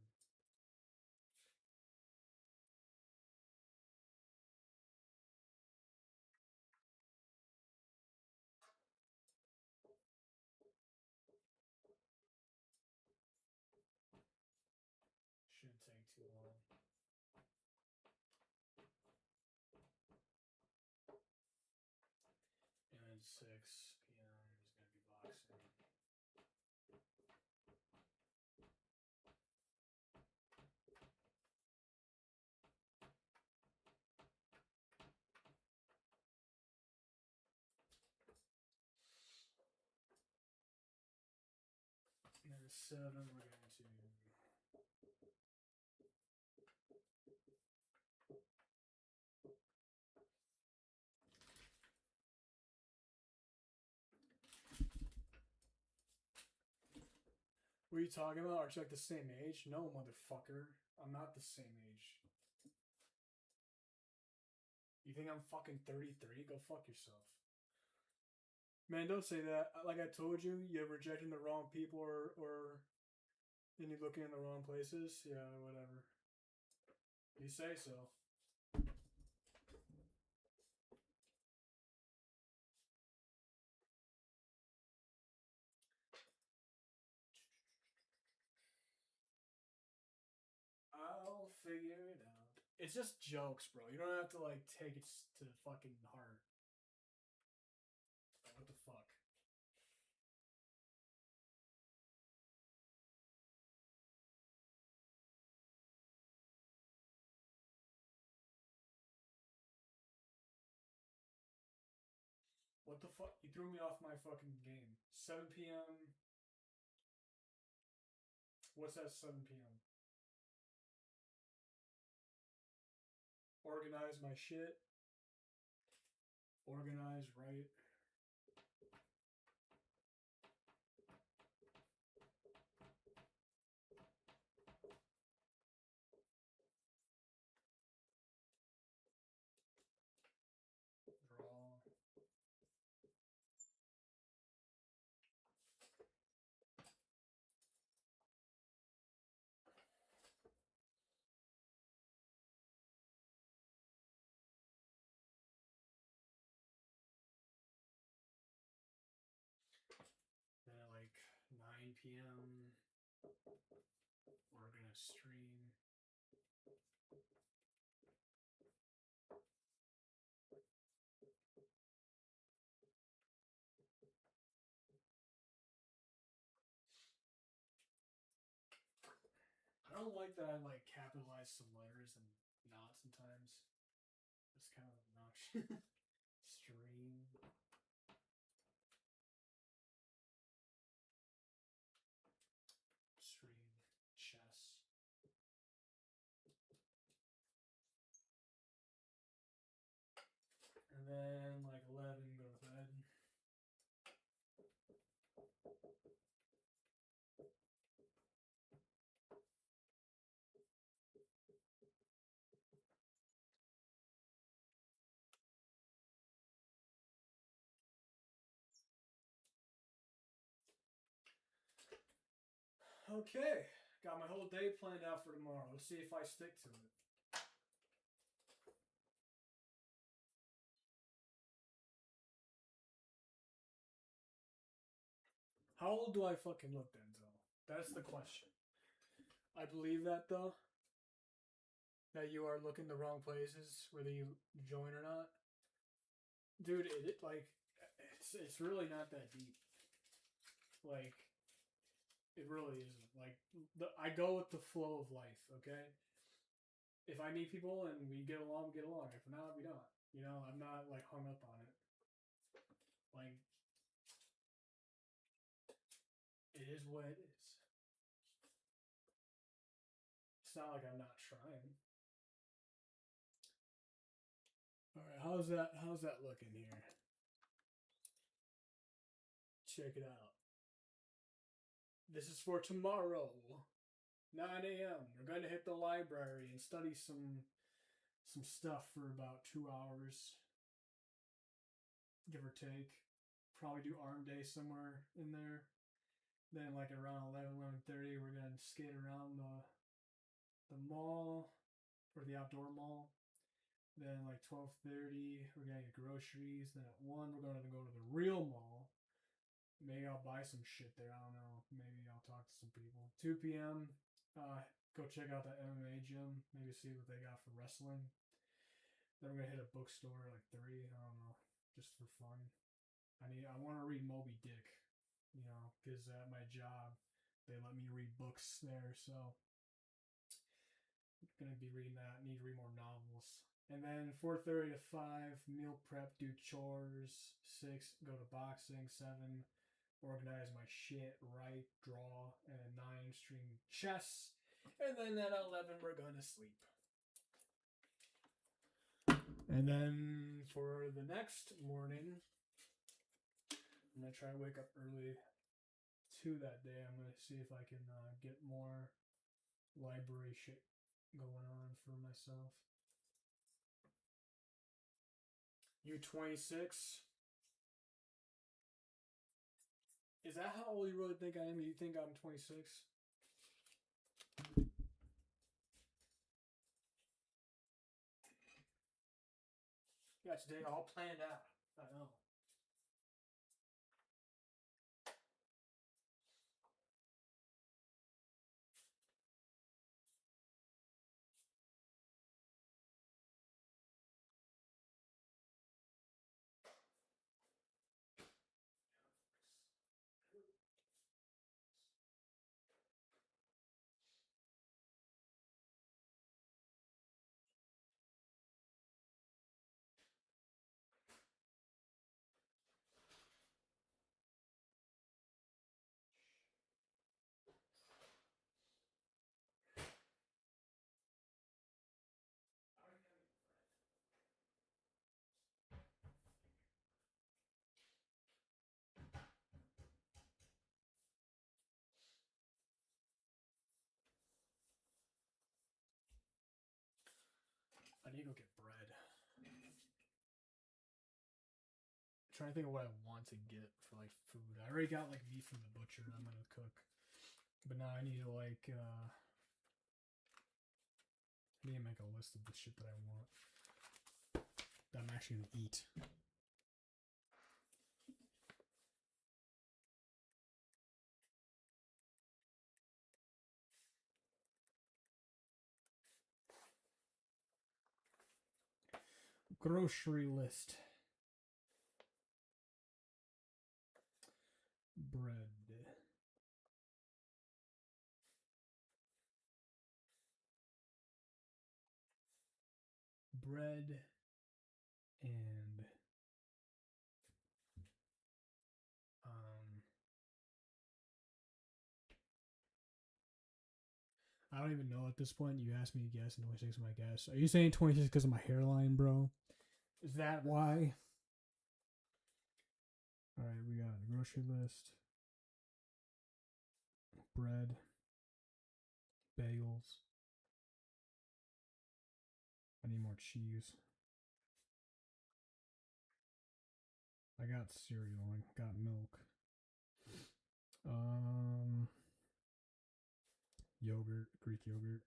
Shouldn't take too long. And then 6 p.m. is going to be boxing. And then 7, we're going to what are you talking about? Aren't you like the same age? No, motherfucker. I'm not the same age. You think I'm fucking 33? Go fuck yourself. Man, don't say that. Like I told you, you're rejecting the wrong people or and you're looking in the wrong places. Yeah, whatever. You say so. I'll figure it out. It's just jokes, bro. You don't have to like take it to fucking heart. Like, what the fuck? What the fuck? You threw me off my fucking game. 7 p.m. What's that 7 p.m.? Organize my shit. Organize, right? Draw. Then at like 9 p.m. we're gonna stream. I don't like that I like capitalize some letters and not sometimes. It's kind of obnoxious. Stream. Stream. Chess. And then like 11, go to bed. Okay, got my whole day planned out for tomorrow. Let's see if I stick to it. How old do I fucking look, Denzel? That's the question. I believe that though. That you are looking the wrong places, whether you join or not. Dude, it like it's really not that deep. Like, it really isn't. Like, I go with the flow of life. Okay, if I meet people and we get along, we get along. If not, we don't. You know, I'm not like hung up on it. Like, it is what it is. It's not like I'm not trying. All right, how's that? How's that looking here? Check it out. This is for tomorrow, 9 a.m. We're going to hit the library and study some stuff for about 2 hours, give or take. Probably do arm day somewhere in there. Then like around 11:30, we're gonna skate around the mall or the outdoor mall. Then like 12:30, we're gonna get groceries. Then at 1, we're gonna go to the real mall. Maybe I'll buy some shit there. I don't know. Maybe I'll talk to some people. 2 p.m. Go check out that MMA gym. Maybe see what they got for wrestling. Then we're gonna hit a bookstore like 3. I don't know, just for fun. I want to read Moby Dick, you know, because at my job they let me read books there. So I'm gonna be reading that. Need to read more novels. And then 4:30 to 5, meal prep, do chores. 6, go to boxing. 7, organize my shit, write, draw. And then 9, stream chess. And then at 11, we're gonna sleep. And then for the next morning, I'm gonna try to wake up early to that day. I'm gonna see if I can get more library shit going on for myself. You 26? Is that how old you really think I am? You think I'm 26? Yeah, today all planned out. I know. I need to go get bread. I'm trying to think of what I want to get for like food. I already got like meat from the butcher I'm gonna cook. But now I need to like I need to make a list of the shit that I want. That I'm actually gonna eat. Grocery list. Bread. Bread and I don't even know at this point. You asked me to guess, and 26 is my guess. Are you saying 26 because of my hairline, bro? Is that why? All right, we got a grocery list. Bread. Bagels. I need more cheese. I got cereal. I got milk. Yogurt, Greek yogurt.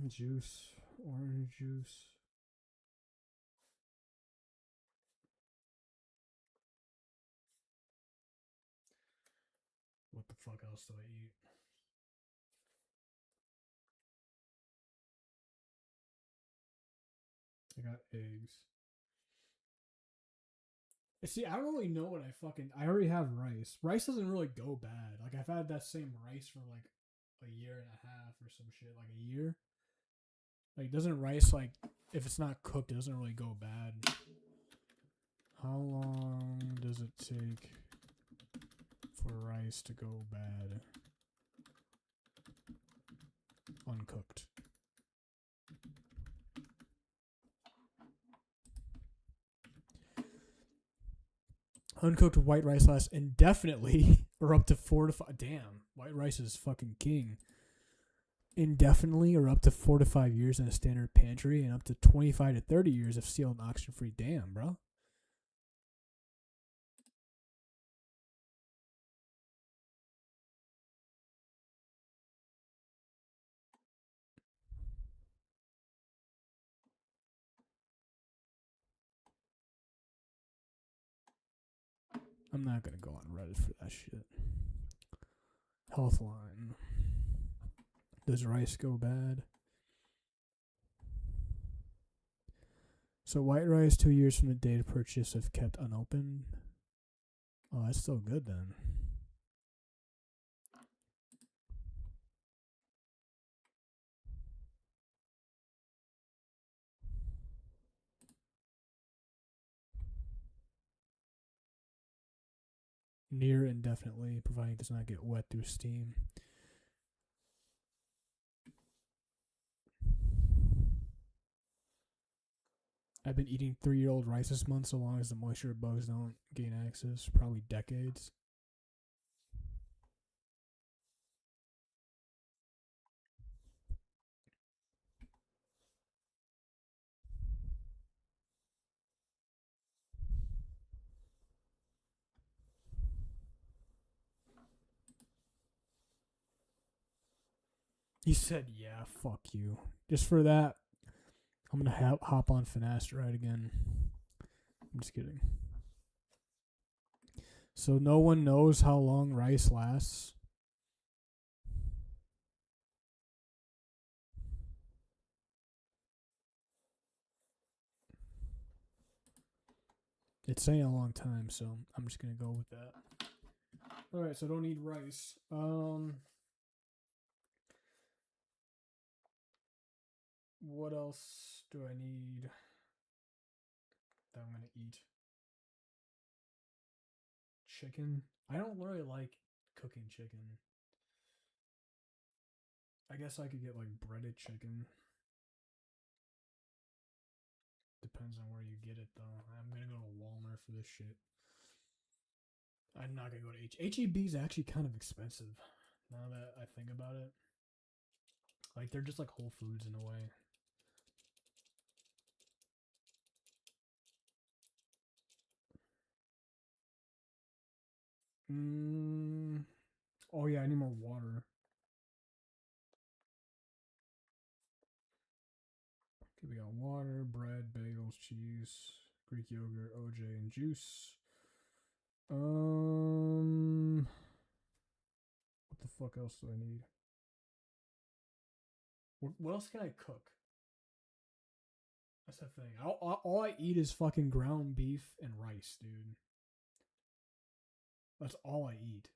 Juice, orange juice. What the fuck else do I eat? I got eggs. See, I don't really know what I already have rice. Rice doesn't really go bad. Like, I've had that same rice for like a year and a half or some shit. Like a year. Like, doesn't rice, like, if it's not cooked, it doesn't really go bad. How long does it take for rice to go bad? Uncooked. Uncooked white rice lasts indefinitely or up to 4 to 5. Damn, white rice is fucking king. Indefinitely or up to 4 to 5 years in a standard pantry and up to 25 to 30 years if sealed and oxygen free. Damn, bro. I'm not gonna go on Reddit for that shit. Healthline. Does rice go bad? So white rice 2 years from the date of purchase if kept unopened. Oh, that's still good then. Near indefinitely, providing it does not get wet through steam. I've been eating 3-year-old rice this month so long as the moisture bugs don't gain access. Probably decades. He said, yeah, fuck you. Just for that, I'm going to hop on finasteride again. I'm just kidding. So no one knows how long rice lasts. It's saying a long time, so I'm just going to go with that. All right, so don't eat rice. What else do I need that I'm gonna eat? Chicken. I don't really like cooking chicken. I guess I could get like breaded chicken. Depends on where you get it though. I'm gonna go to Walmart for this shit. I'm not gonna go to HEB is actually kind of expensive. Now that I think about it, like they're just like Whole Foods in a way. Oh yeah, I need more water. Okay, we got water, bread, bagels, cheese, Greek yogurt, OJ, and juice. What the fuck else do I need? What else can I cook? That's the thing. All I eat is fucking ground beef and rice, dude. That's all I eat.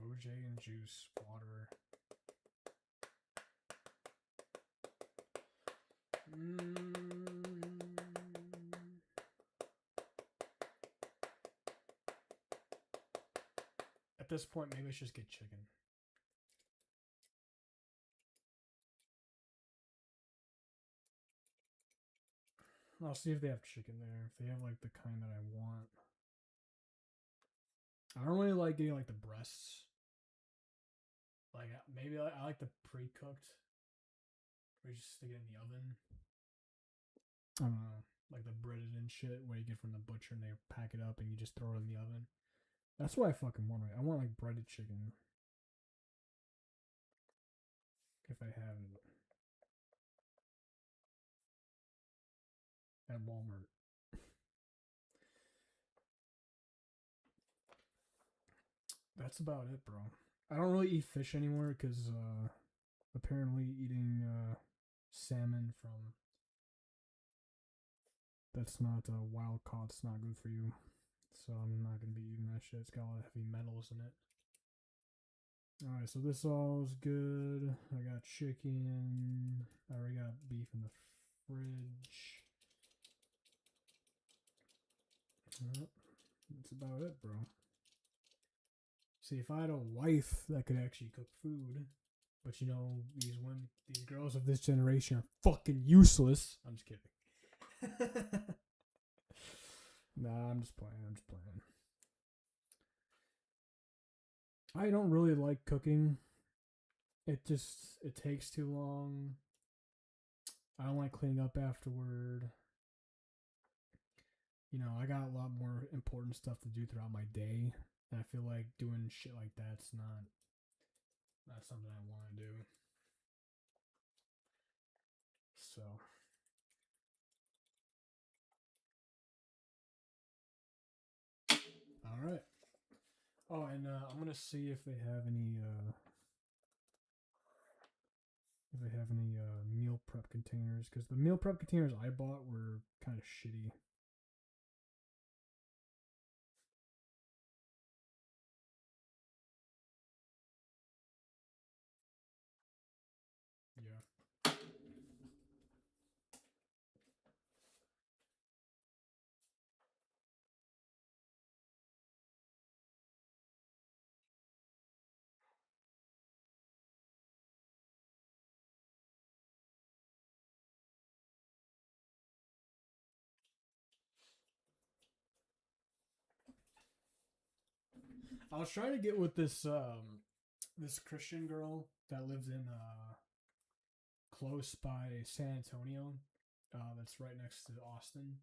OJ and juice, water. At this point, maybe I should just get chicken. I'll see if they have chicken there. If they have like the kind that I want. I don't really like getting like the breasts. Like maybe I like the pre-cooked, where you just stick it in the oven. I don't know, like the breaded and shit, where you get from the butcher and they pack it up and you just throw it in the oven. That's what I fucking want. Right? I want like breaded chicken. If I have it at Walmart. That's about it, bro. I don't really eat fish anymore because apparently eating salmon from that's not wild caught. It's not good for you. So I'm not gonna be eating that shit. It's got a lot of heavy metals in it. All right, so this all is good. I got chicken. I already got beef in the fridge. Yep, that's about it, bro. See, if I had a wife that could actually cook food, but you know, these girls of this generation are fucking useless. I'm just kidding. Nah, I'm just playing. I don't really like cooking. It takes too long. I don't like cleaning up afterward. You know, I got a lot more important stuff to do throughout my day. And I feel like doing shit like that's not something I want to do. So all right. Oh, and I'm gonna see if they have any meal prep containers, because the meal prep containers I bought were kind of shitty. Yeah. I was trying to get with this Christian girl that lives in close by San Antonio. That's right next to Austin.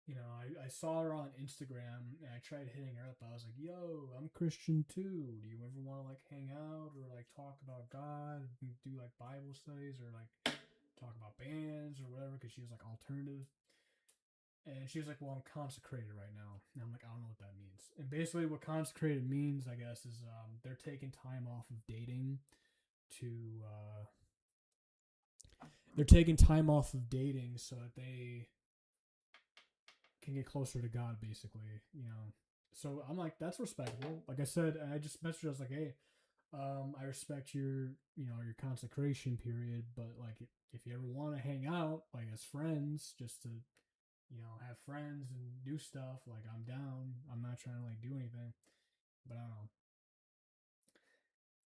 You know, I saw her on Instagram and I tried hitting her up. I was like, yo, I'm Christian too. Do you ever want to like hang out or like talk about God? Do like Bible studies or like talk about bands or whatever? Because she was like alternative. And she was like, well, I'm consecrated right now. And I'm like, I don't know what that means. And basically, what consecrated means, I guess, is they're taking time off of dating to. They're taking time off of dating so that they can get closer to God, basically, you know. So I'm like, that's respectable. Like I said, I just messaged her, I was like, hey, I respect your, your consecration period, but like, if you ever want to hang out, like as friends, just to, have friends and do stuff, like I'm down. I'm not trying to like do anything, but I don't know.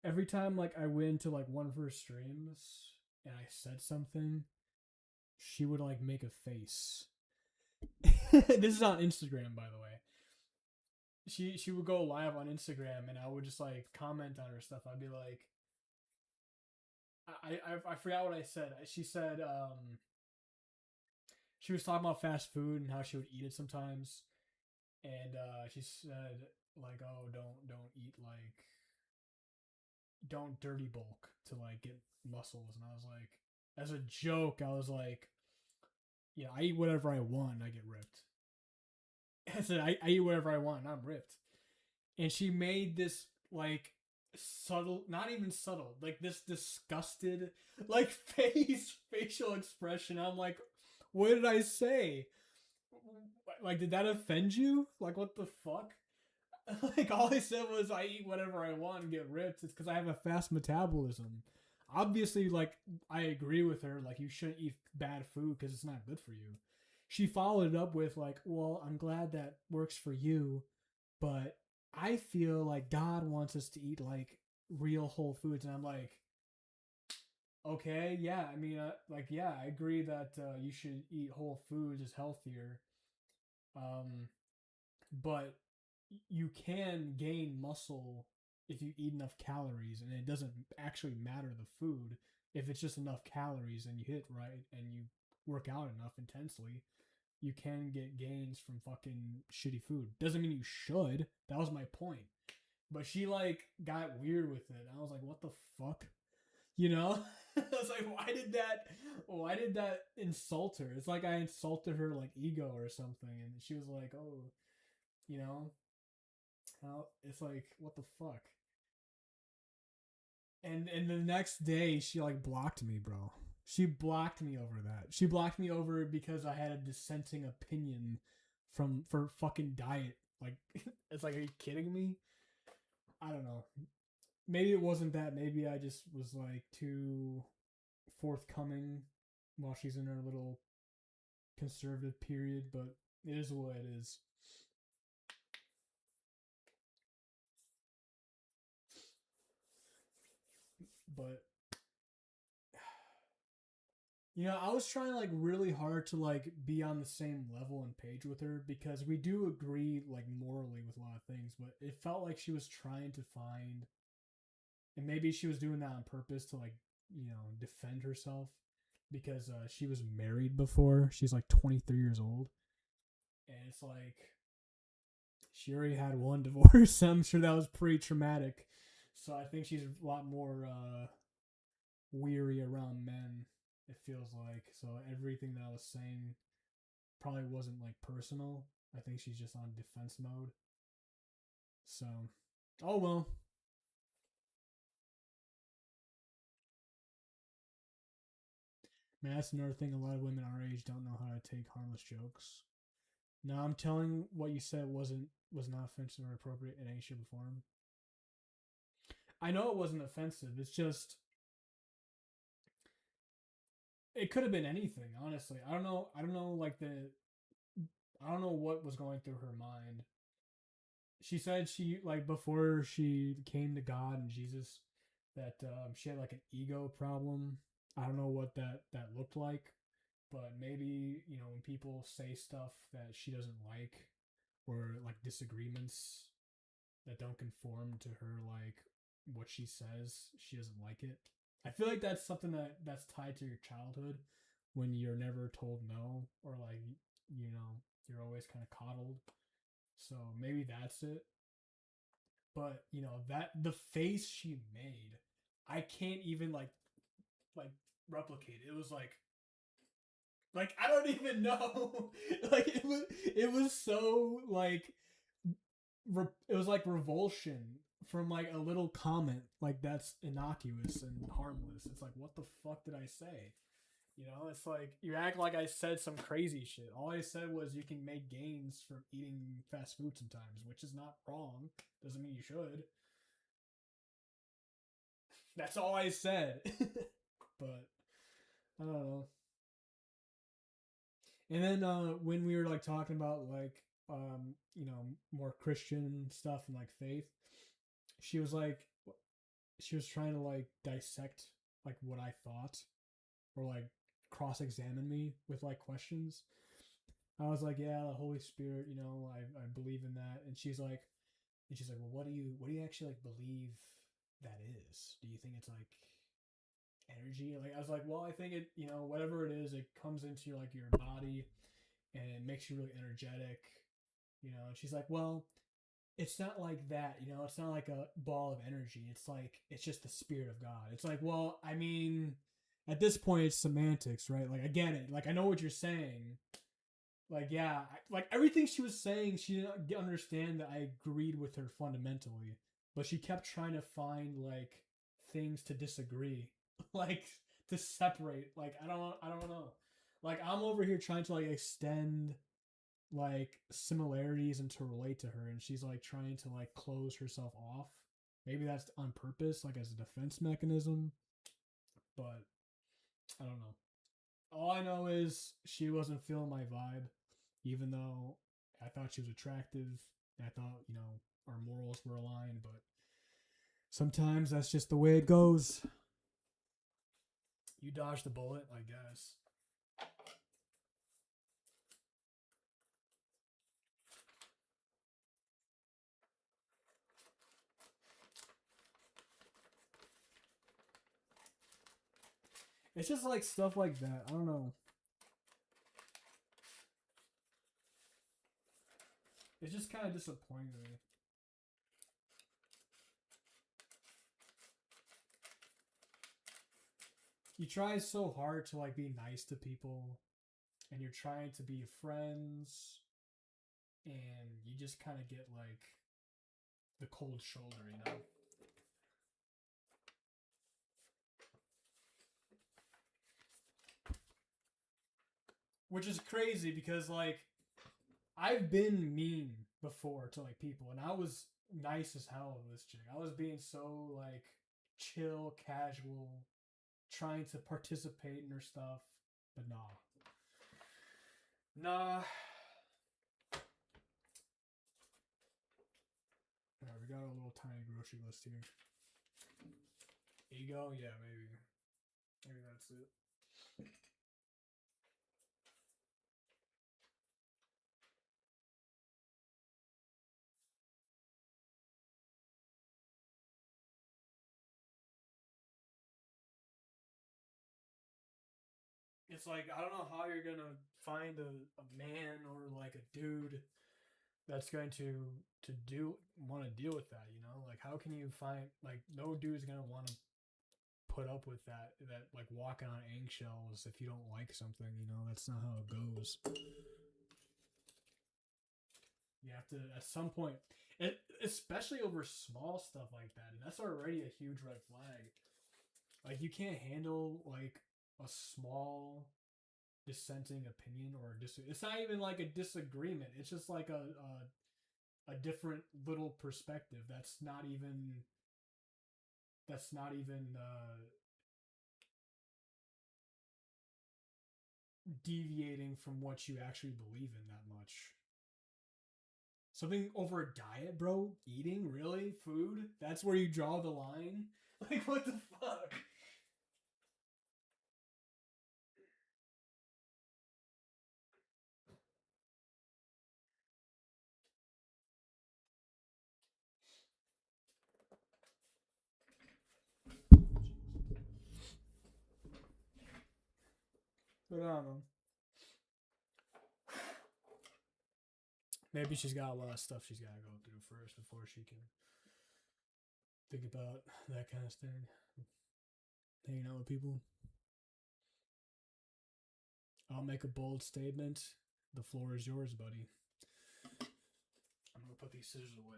Every time like I went to like one of her streams and I said something, she would like make a face. This is on Instagram, by the way. She would go live on Instagram, and I would just like comment on her stuff. I'd be like, I forgot what I said. She said she was talking about fast food and how she would eat it sometimes, and she said like, oh, don't eat like don't dirty bulk to like get muscles, and I was like, as a joke, I was like, yeah, I eat whatever I want, and I get ripped. I said I eat whatever I want, and I'm ripped. And she made this like subtle, not even subtle, like this disgusted like facial expression. I'm like, what did I say? Like, did that offend you? Like, what the fuck? Like, all I said was I eat whatever I want and get ripped. It's because I have a fast metabolism. Obviously, like, I agree with her. Like, you shouldn't eat bad food because it's not good for you. She followed it up with, like, well, I'm glad that works for you, but I feel like God wants us to eat, like, real whole foods. And I'm like, okay, yeah. I mean, yeah, I agree that you should eat whole foods is healthier. Um, but you can gain muscle if you eat enough calories, and it doesn't actually matter the food if it's just enough calories and you hit right and you work out enough intensely. You can get gains from fucking shitty food. Doesn't mean you should. That was my point. But she like got weird with it. I was like, what the fuck? You know? I was like, why did that insult her? It's like I insulted her like ego or something, and she was like, oh, you know? It's like, what the fuck? And the next day she like blocked me, bro. She blocked me over that. She blocked me over because I had a dissenting opinion for fucking diet. Like it's like, are you kidding me? I don't know. Maybe it wasn't that. Maybe I just was like too forthcoming while she's in her little conservative period, but it is what it is. But you know, I was trying like really hard to like be on the same level and page with her because we do agree like morally with a lot of things, but it felt like she was trying to find, and maybe she was doing that on purpose to like, you know, defend herself because she was married before. She's like 23 years old. And it's like she already had one divorce. I'm sure that was pretty traumatic. So I think she's a lot more weary around men, it feels like. So everything that I was saying probably wasn't like personal. I think she's just on defense mode. So, oh well. Man, that's another thing. A lot of women our age don't know how to take harmless jokes. No, I'm telling what you said was not offensive or appropriate in any shape or form. I know it wasn't offensive. It's just it could have been anything. Honestly, I don't know. I don't know. Like I don't know what was going through her mind. She said she like before she came to God and Jesus that she had like an ego problem. I don't know what that looked like, but maybe you know when people say stuff that she doesn't like or like disagreements that don't conform to her like what she says, she doesn't like it. I feel like that's something that's tied to your childhood when you're never told no or like you know you're always kind of coddled. So maybe that's it. But you know that the face she made, I can't even like replicate it. It was like I don't even know. Like it was so like it was like revulsion from like a little comment like that's innocuous and harmless. It's like what the fuck did I say? You know, it's like you act like I said some crazy shit. All I said was you can make gains from eating fast food sometimes, which is not wrong. Doesn't mean you should. That's all I said. But I don't know. And then when we were like talking about like you know more Christian stuff and like faith, she was like she was trying to like dissect like what I thought or like cross examine me with like questions. I was like, yeah, the Holy Spirit, you know, I believe in that. And she's like, well, what do you actually like believe that is? Do you think it's like energy? Like I was like, well, I think it, you know, whatever it is, it comes into your like your body and it makes you really energetic, you know. And she's like, well, it's not like that, you know, it's not like a ball of energy. It's like it's just the spirit of God. It's like, well, I mean, at this point it's semantics, right? Like I get it. Like I know what you're saying. Like yeah, like everything she was saying, she didn't understand that I agreed with her fundamentally, but she kept trying to find like things to disagree, like to separate. Like I don't know. Like I'm over here trying to like extend like similarities and to relate to her, and she's like trying to like close herself off. Maybe that's on purpose, like as a defense mechanism, but I don't know. All I know is she wasn't feeling my vibe, even though I thought she was attractive. I thought, you know, our morals were aligned, but sometimes that's just the way it goes. You dodged the bullet, I guess. It's just like stuff like that. I don't know. It's just kind of disappointing to me. You try so hard to like be nice to people, and you're trying to be friends, and you just kind of get like the cold shoulder, you know. Which is crazy because like I've been mean before to like people, and I was nice as hell with this chick. I was being so like chill, casual, trying to participate in her stuff, but nah. Alright, we got a little tiny grocery list here. Ego, yeah, maybe. Maybe that's it. It's like I don't know how you're gonna find a man or like a dude that's going to do want to deal with that, you know? Like how can you find like no dude's gonna want to put up with that like walking on eggshells if you don't like something, you know? That's not how it goes. You have to at some point, especially over small stuff like that, and that's already a huge red flag. Like you can't handle like a small dissenting opinion or it's not even like a disagreement. It's just like a different little perspective that's not even deviating from what you actually believe in that much. Something over a diet, bro? Eating? Really? Food? That's where you draw the line? Like, what the fuck? But I don't know. Maybe she's got a lot of stuff she's got to go through first before she can think about that kind of thing. Hanging out with people. I'll make a bold statement. The floor is yours, buddy. I'm going to put these scissors away.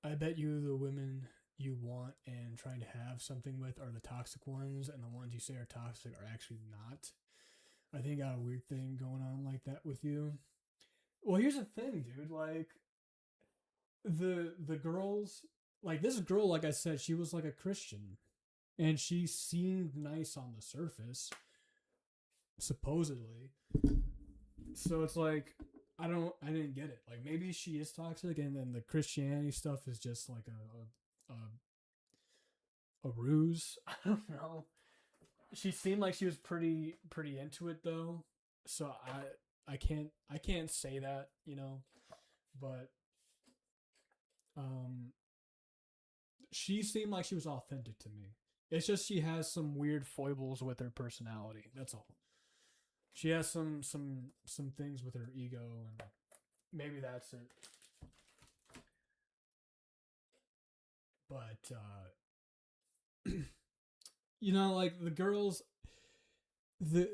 I bet you the women you want and trying to have something with are the toxic ones, and the ones you say are toxic are actually not. I think I got a weird thing going on like that with you. Well, here's the thing, dude. Like the girls, like this girl, like I said, she was like a Christian, and she seemed nice on the surface, supposedly. So it's like I didn't get it. Like maybe she is toxic, and then the Christianity stuff is just like a ruse. I don't know. She seemed like she was pretty into it though. So I can't say that, you know, but um she seemed like she was authentic to me. It's just she has some weird foibles with her personality. That's all. She has some things with her ego, and maybe that's it. But you know, like the girls, the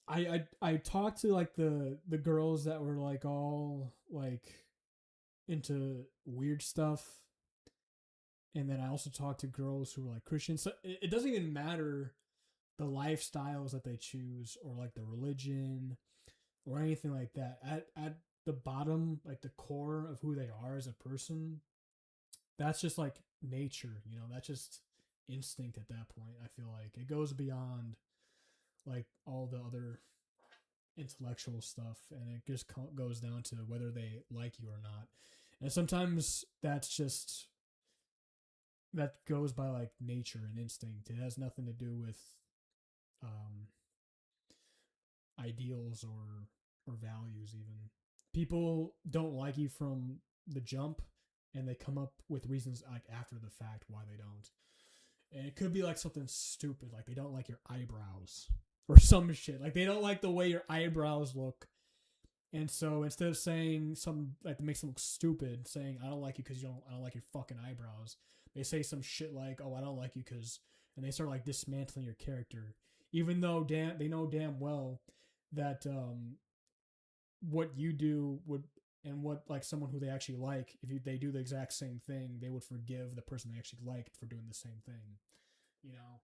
I talked to like the girls that were like all like into weird stuff, and then I also talked to girls who were like Christians. So it doesn't even matter the lifestyles that they choose or like the religion or anything like that. At the bottom, like the core of who they are as a person, that's just like nature, you know, that's just instinct at that point. I feel like it goes beyond like all the other intellectual stuff, and it just goes down to whether they like you or not. And sometimes that's just that goes by like nature and instinct. It has nothing to do with um, ideals or values. Even people don't like you from the jump, and they come up with reasons like after the fact why they don't. And it could be like something stupid, like they don't like your eyebrows or some shit. Like they don't like the way your eyebrows look. And so instead of saying something like that makes them look stupid, saying I don't like you because I don't like your fucking eyebrows, they say some shit like, oh, I don't like you because, and they start like dismantling your character, even though they know damn well that what you do would, and what like someone who they actually like, if they do the exact same thing, they would forgive the person they actually liked for doing the same thing, you know.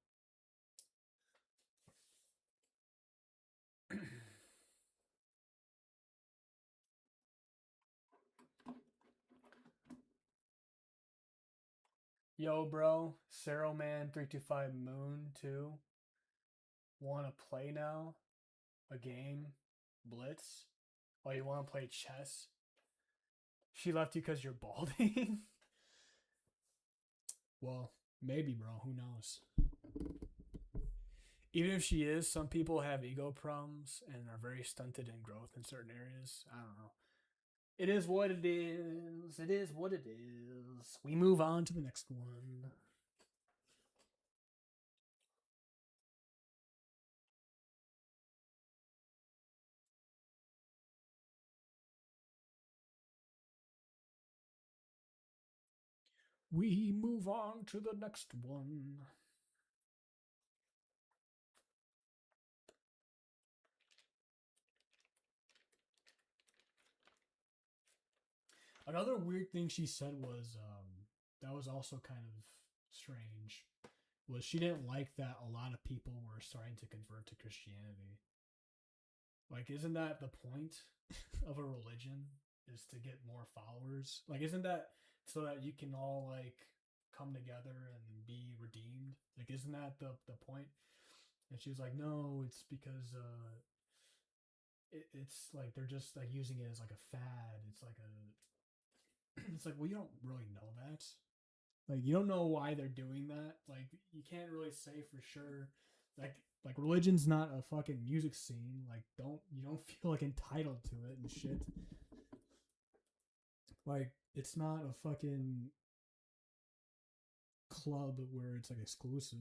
Yo, bro, Sarah Man 325 Moon 2. Want to play now? A game? Blitz? Oh, you want to play chess? She left you because you're balding? Well, maybe, bro. Who knows? Even if she is, some people have ego problems and are very stunted in growth in certain areas. I don't know. It is what it is. It is what it is. We move on to the next one. We move on to the next one. Another weird thing she said was that was also kind of strange. Was she didn't like that a lot of people were starting to convert to Christianity. Like, isn't that the point of a religion? Is to get more followers? Like, isn't that so that you can all like come together and be redeemed? Like, isn't that the point? And she was like, no, it's because it's like they're just like using it as like a fad. It's like a it's like, well, you don't really know that. Like you don't know why they're doing that. Like you can't really say for sure. Like religion's not a fucking music scene. Like you don't feel like entitled to it and shit. Like it's not a fucking club where it's like exclusive.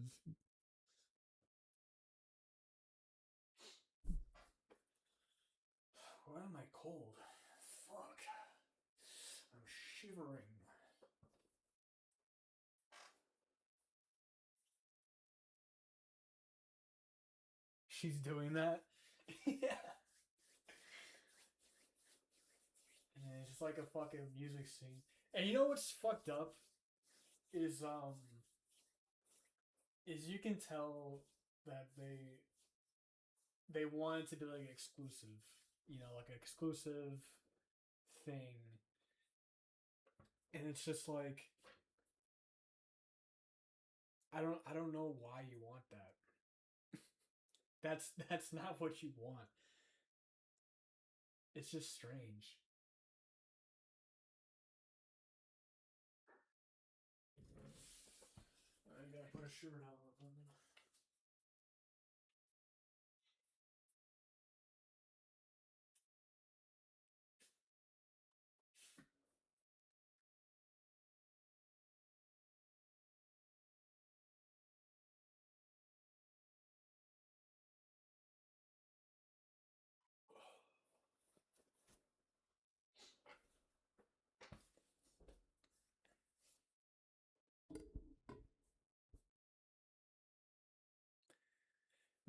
Why am I cold? Fuck. I'm shivering. She's doing that. Yeah. And it's just like a fucking music scene. And you know what's fucked up is you can tell that they want it to be like exclusive, you know, like an exclusive thing. And it's just like I don't know why you want that. That's not what you want. It's just strange. I gotta put a shirt on.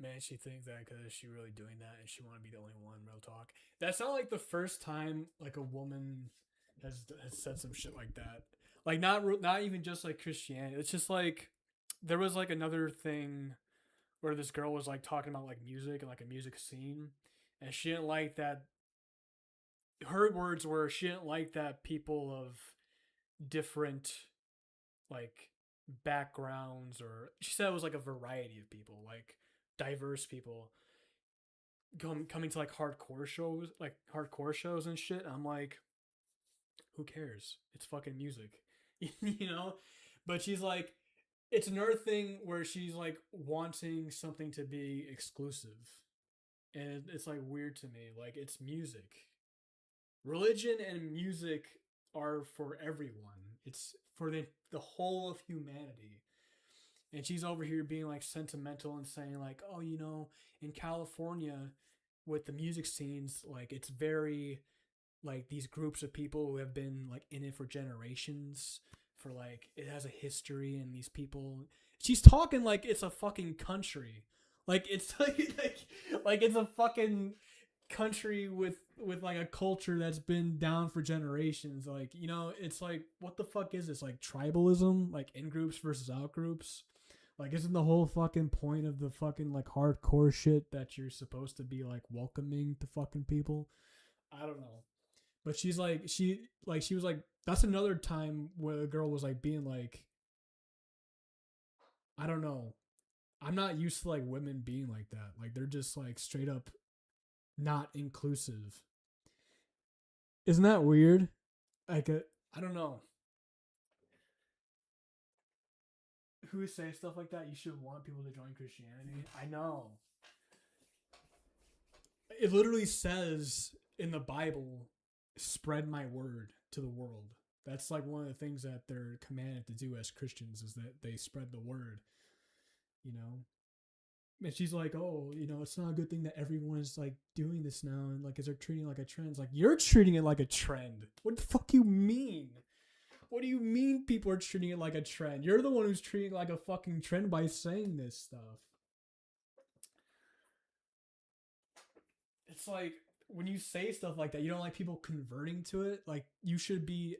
Man, she thinks that because she really doing that and she want to be the only one. Real talk. That's not like the first time like a woman has said some shit like that. Like not even just like Christianity. It's just like there was like another thing where this girl was like talking about like music and like a music scene, and she didn't like that. Her words were she didn't like that people of different like backgrounds, or she said it was like a variety of people, like diverse people coming to like hardcore shows and shit. I'm like, who cares? It's fucking music, you know. But she's like, it's another thing where she's like wanting something to be exclusive, and it's like weird to me. Like it's music, religion and music are for everyone. It's for the whole of humanity. And she's over here being like sentimental and saying like, oh, you know, in California with the music scenes, like it's very like these groups of people who have been like in it for generations, for like it has a history, and these people, she's talking like it's a fucking country, like it's like it's a fucking country with like a culture that's been down for generations. Like, you know, it's like, what the fuck is this, like tribalism, like in groups versus out groups? Like, isn't the whole fucking point of the fucking like hardcore shit that you're supposed to be like welcoming to fucking people? I don't know. But she's like, she was like, that's another time where the girl was like being like, I don't know, I'm not used to like women being like that. Like they're just like straight up not inclusive. Isn't that weird? Like I don't know. Who would say stuff like that? You should want people to join Christianity. I know. It literally says in the Bible, spread my word to the world. That's like one of the things that they're commanded to do as Christians, is that they spread the word, you know? And she's like, oh, you know, it's not a good thing that everyone is like doing this now, and like, is they're treating it like a trend. It's like, you're treating it like a trend. What the fuck you mean? What do you mean people are treating it like a trend? You're the one who's treating it like a fucking trend by saying this stuff. It's like, when you say stuff like that, you don't like people converting to it. Like, you should be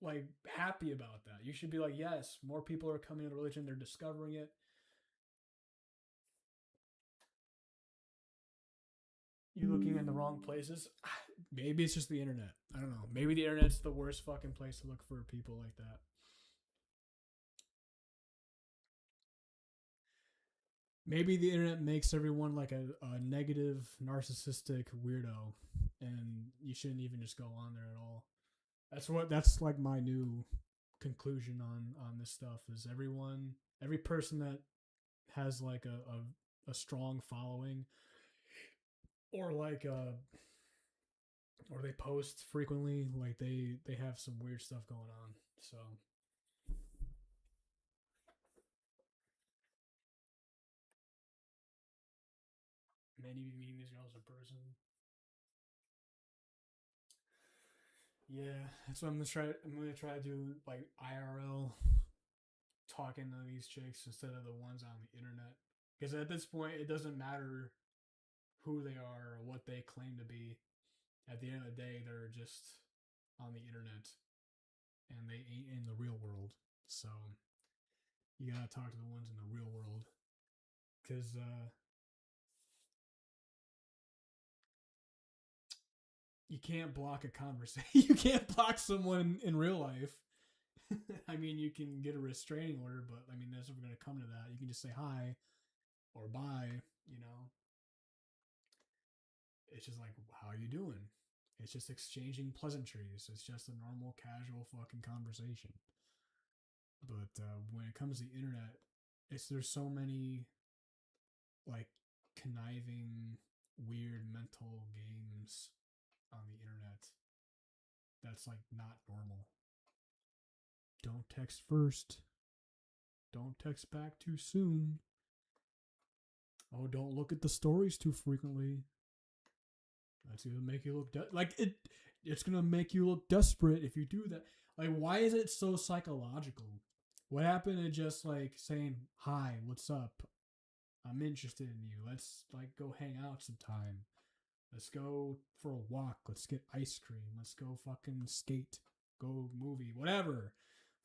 like happy about that. You should be like, yes, more people are coming into religion, they're discovering it. You looking in the wrong places. Maybe it's just the internet. I don't know. Maybe the internet's the worst fucking place to look for people like that. Maybe the internet makes everyone like a negative, narcissistic weirdo, and you shouldn't even just go on there at all. That's like my new conclusion on this stuff, is every person that has like a strong following, or like or they post frequently, like they have some weird stuff going on. So maybe meeting these girls in person. Yeah, that's what I'm gonna try. I'm gonna try to do like IRL, talking to these chicks instead of the ones on the internet. Because at this point, it doesn't matter who they are or what they claim to be. At the end of the day, they're just on the internet, and they ain't in the real world. So you gotta talk to the ones in the real world, because you can't block a conversation. You can't block someone in real life. I mean, you can get a restraining order, but I mean, that's never going to come to that. You can just say hi or bye, you know. It's just like, how are you doing? It's just exchanging pleasantries. It's just a normal, casual fucking conversation. But when it comes to the internet, there's so many like conniving, weird mental games on the internet that's like not normal. Don't text first. Don't text back too soon. Oh, don't look at the stories too frequently. That's gonna make you look like it. It's gonna make you look desperate if you do that. Like, why is it so psychological? What happened to just like saying hi, what's up? I'm interested in you. Let's like go hang out sometime. Let's go for a walk. Let's get ice cream. Let's go fucking skate. Go movie. Whatever.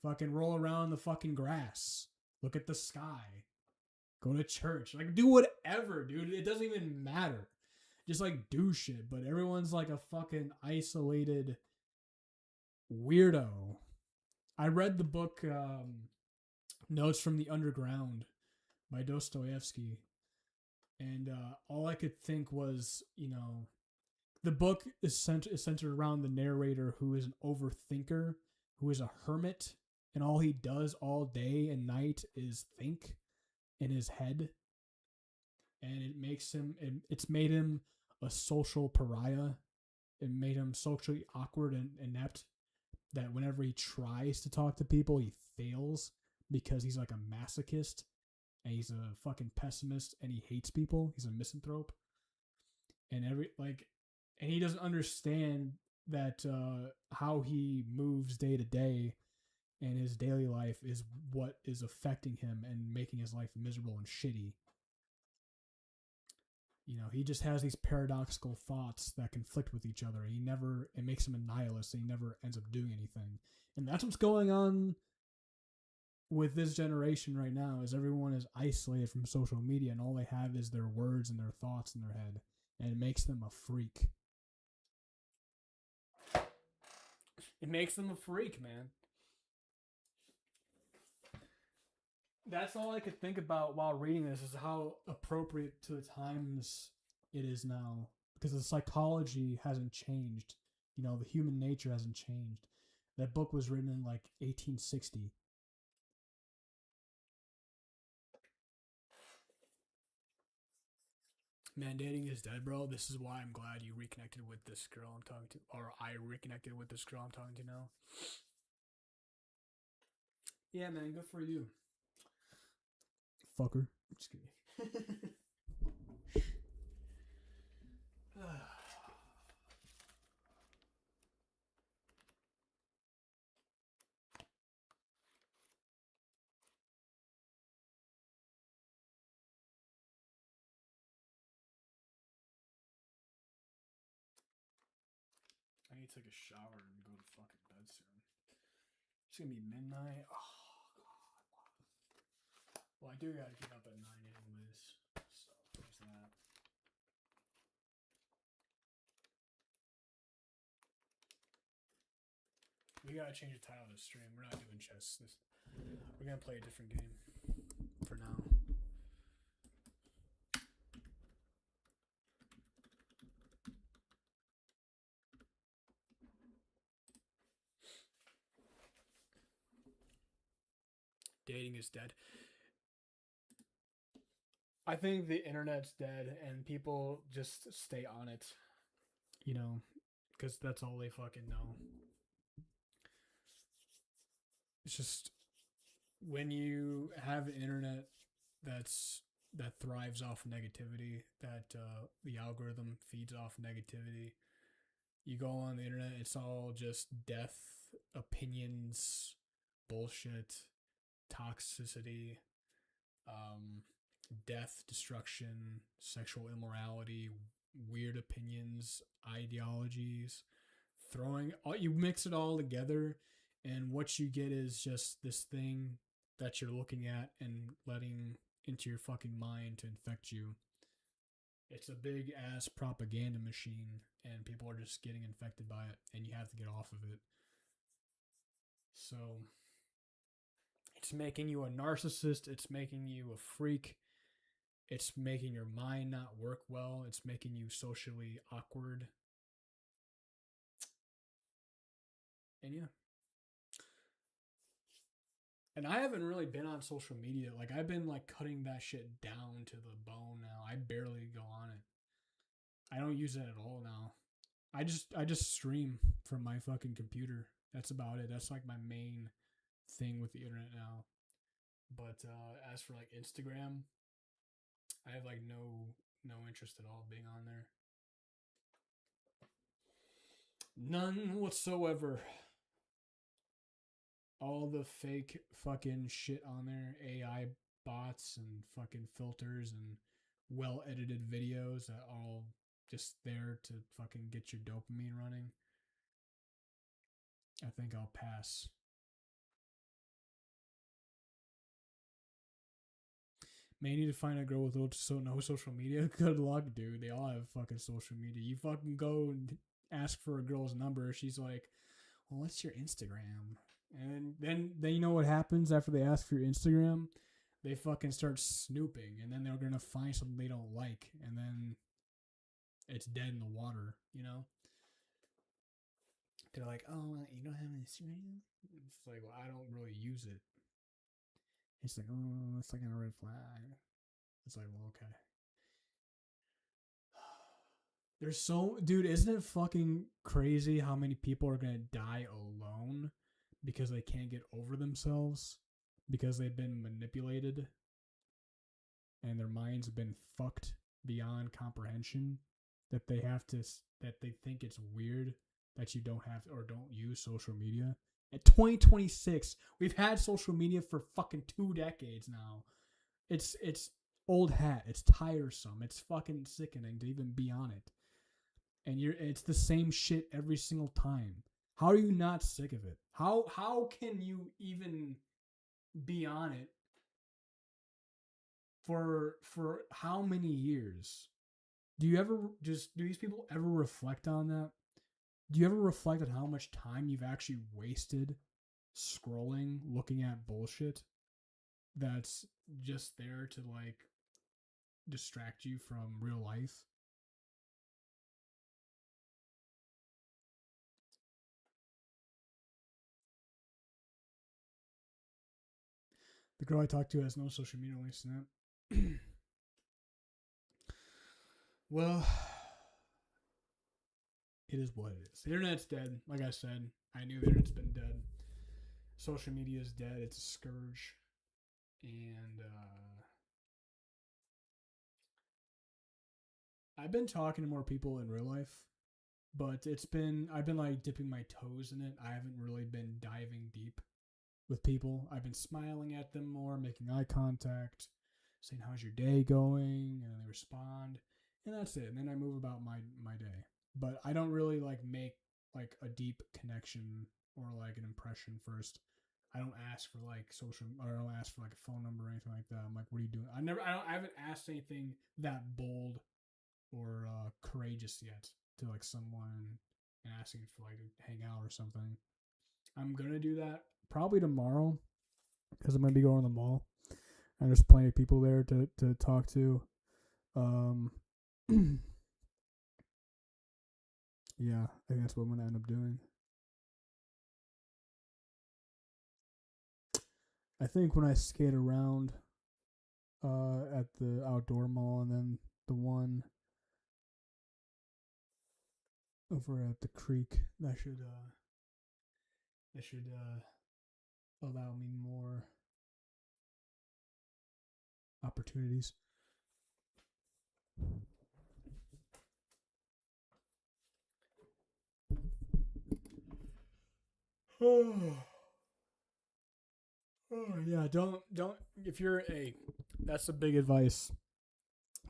Fucking roll around the fucking grass. Look at the sky. Go to church. Like do whatever, dude. It doesn't even matter. Just like do shit. But everyone's like a fucking isolated weirdo. I read the book Notes from the Underground by Dostoevsky. And all I could think was, the book is centered around the narrator who is an overthinker, who is a hermit, and all he does all day and night is think in his head. And it's made him a social pariah. It made him socially awkward and inept, that whenever he tries to talk to people, he fails because he's like a masochist and he's a fucking pessimist and he hates people. He's a misanthrope. And and he doesn't understand that how he moves day to day and his daily life is what is affecting him and making his life miserable and shitty. He just has these paradoxical thoughts that conflict with each other. It makes him a nihilist and he never ends up doing anything. And that's what's going on with this generation right now, is everyone is isolated from social media and all they have is their words and their thoughts in their head. And it makes them a freak. It makes them a freak, man. That's all I could think about while reading this, is how appropriate to the times it is now. Because the psychology hasn't changed. The human nature hasn't changed. That book was written in like 1860. Man, dating is dead, bro. This is why I'm glad you reconnected with this girl I'm talking to. Or I reconnected with this girl I'm talking to now. Yeah, man, good for you. Fucker. I'm just kidding. I need to take a shower and go to fucking bed soon. It's gonna be midnight. Oh, God. Well, I do gotta get up at 9 anyways. So, there's that. We gotta change the title of the stream. We're not doing chess. We're gonna play a different game for now. Dating is dead. I think the internet's dead and people just stay on it, because that's all they fucking know. It's just when you have an internet that thrives off negativity, that the algorithm feeds off negativity. You go on the internet, it's all just death, opinions, bullshit, toxicity, death, destruction, sexual immorality, weird opinions, ideologies. You mix it all together, and what you get is just this thing that you're looking at and letting into your fucking mind to infect you. It's a big ass propaganda machine, and people are just getting infected by it, and you have to get off of it. So it's making you a narcissist, it's making you a freak, it's making your mind not work well, it's making you socially awkward. And yeah. And I haven't really been on social media. Like, I've been like cutting that shit down to the bone now. I barely go on it. I don't use it at all now. I just stream from my fucking computer. That's about it. That's like my main thing with the internet now. But as for like Instagram, I have like no interest at all being on there. None whatsoever. All the fake fucking shit on there, AI bots and fucking filters and well edited videos that are all just there to fucking get your dopamine running, I think I'll pass. May need to find a girl with no social media. Good luck, dude. They all have fucking social media. You fucking go and ask for a girl's number. She's like, well, what's your Instagram? And then you know what happens after they ask for your Instagram? They fucking start snooping, and then they're going to find something they don't like, and then it's dead in the water, you know? They're like, oh, you don't have an Instagram? It's like, well, I don't really use it. It's like, oh, it's like a red flag. It's like, well, okay. There's dude, isn't it fucking crazy how many people are gonna die alone because they can't get over themselves because they've been manipulated and their minds have been fucked beyond comprehension, that they think it's weird that you don't have or don't use social media. At 2026, we've had social media for fucking 2 decades now. It's old hat. It's tiresome. It's fucking sickening to even be on it. And it's the same shit every single time. How are you not sick of it? How can you even be on it for how many years? Do these people ever reflect on that? Do you ever reflect on how much time you've actually wasted scrolling, looking at bullshit that's just there to like distract you from real life? The girl I talked to has no social media, only Snap. Well, it is what it is. The internet's dead. Like I said, I knew the internet's been dead. Social media is dead. It's a scourge. And I've been talking to more people in real life, but I've been like dipping my toes in it. I haven't really been diving deep with people. I've been smiling at them more, making eye contact, saying, how's your day going? And they respond. And that's it. And then I move about my day. But I don't really like make like a deep connection or like an impression first. I don't ask for like I don't ask for like a phone number or anything like that. I'm like, what are you doing? I haven't asked anything that bold or courageous yet to like someone and asking for like to hang out or something. I'm gonna do that probably tomorrow because I'm gonna be going to the mall and there's plenty of people there to talk to. Yeah, I think that's what I'm gonna end up doing. I think when I skate around at the outdoor mall and then the one over at the creek, that should allow me more opportunities. Oh yeah, don't if you're that's a big advice.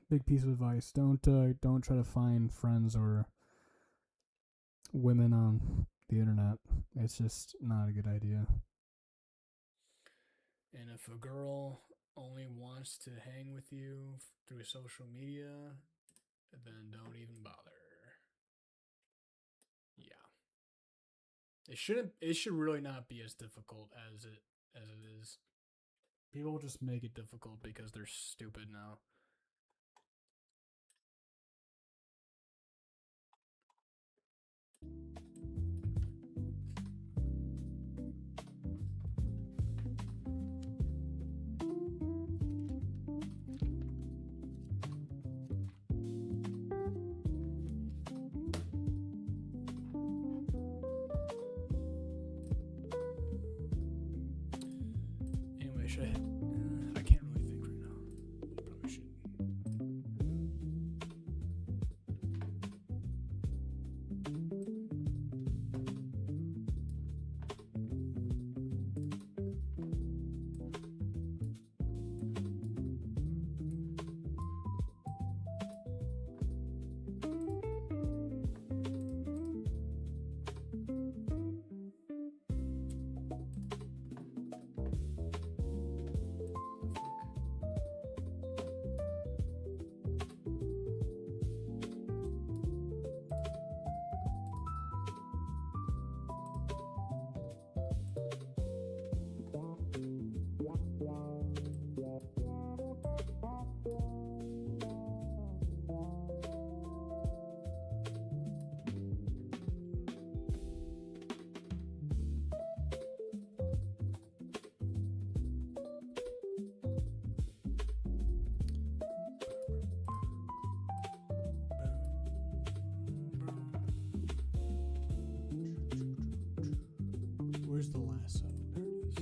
Big piece of advice. Don't try to find friends or women on the internet. It's just not a good idea. And if a girl only wants to hang with you through social media, then don't even bother. Yeah. It should really not be as difficult as it is. People just make it difficult because they're stupid now. Anyway, should I can't really think right now. Probably should. Where's the lasso? There it is.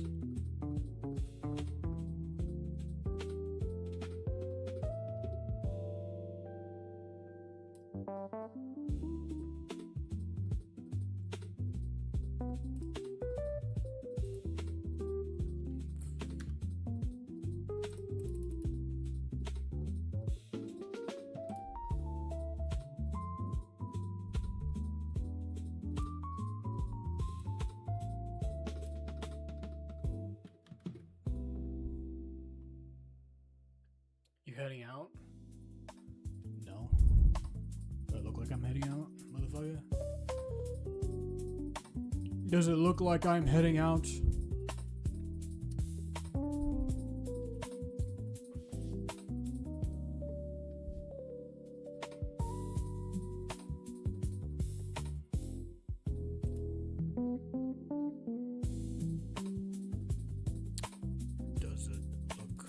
You heading out? No. Do I look like I'm heading out, motherfucker? Does it look like I'm heading out? Does it look...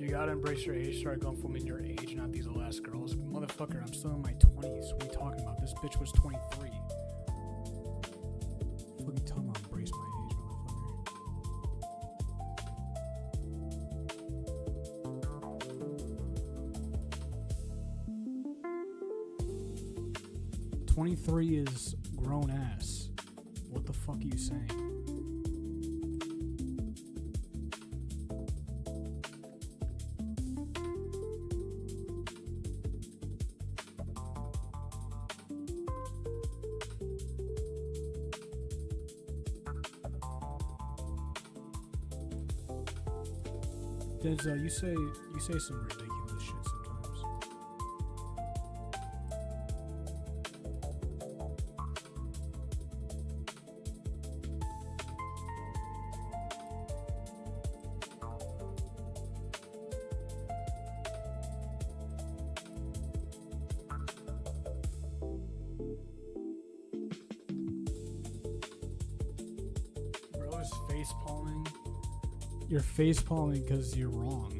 You gotta embrace your age, start going for me in your age, not these old ass girls. Motherfucker, I'm still in my 20s. What are you talking about? This bitch was 23. Fucking tell me, embrace my age, motherfucker. 23 is grown ass. What the fuck are you saying? Denzel, you say some ridiculous shit sometimes. Bro is face palming. You're face palming because you're wrong.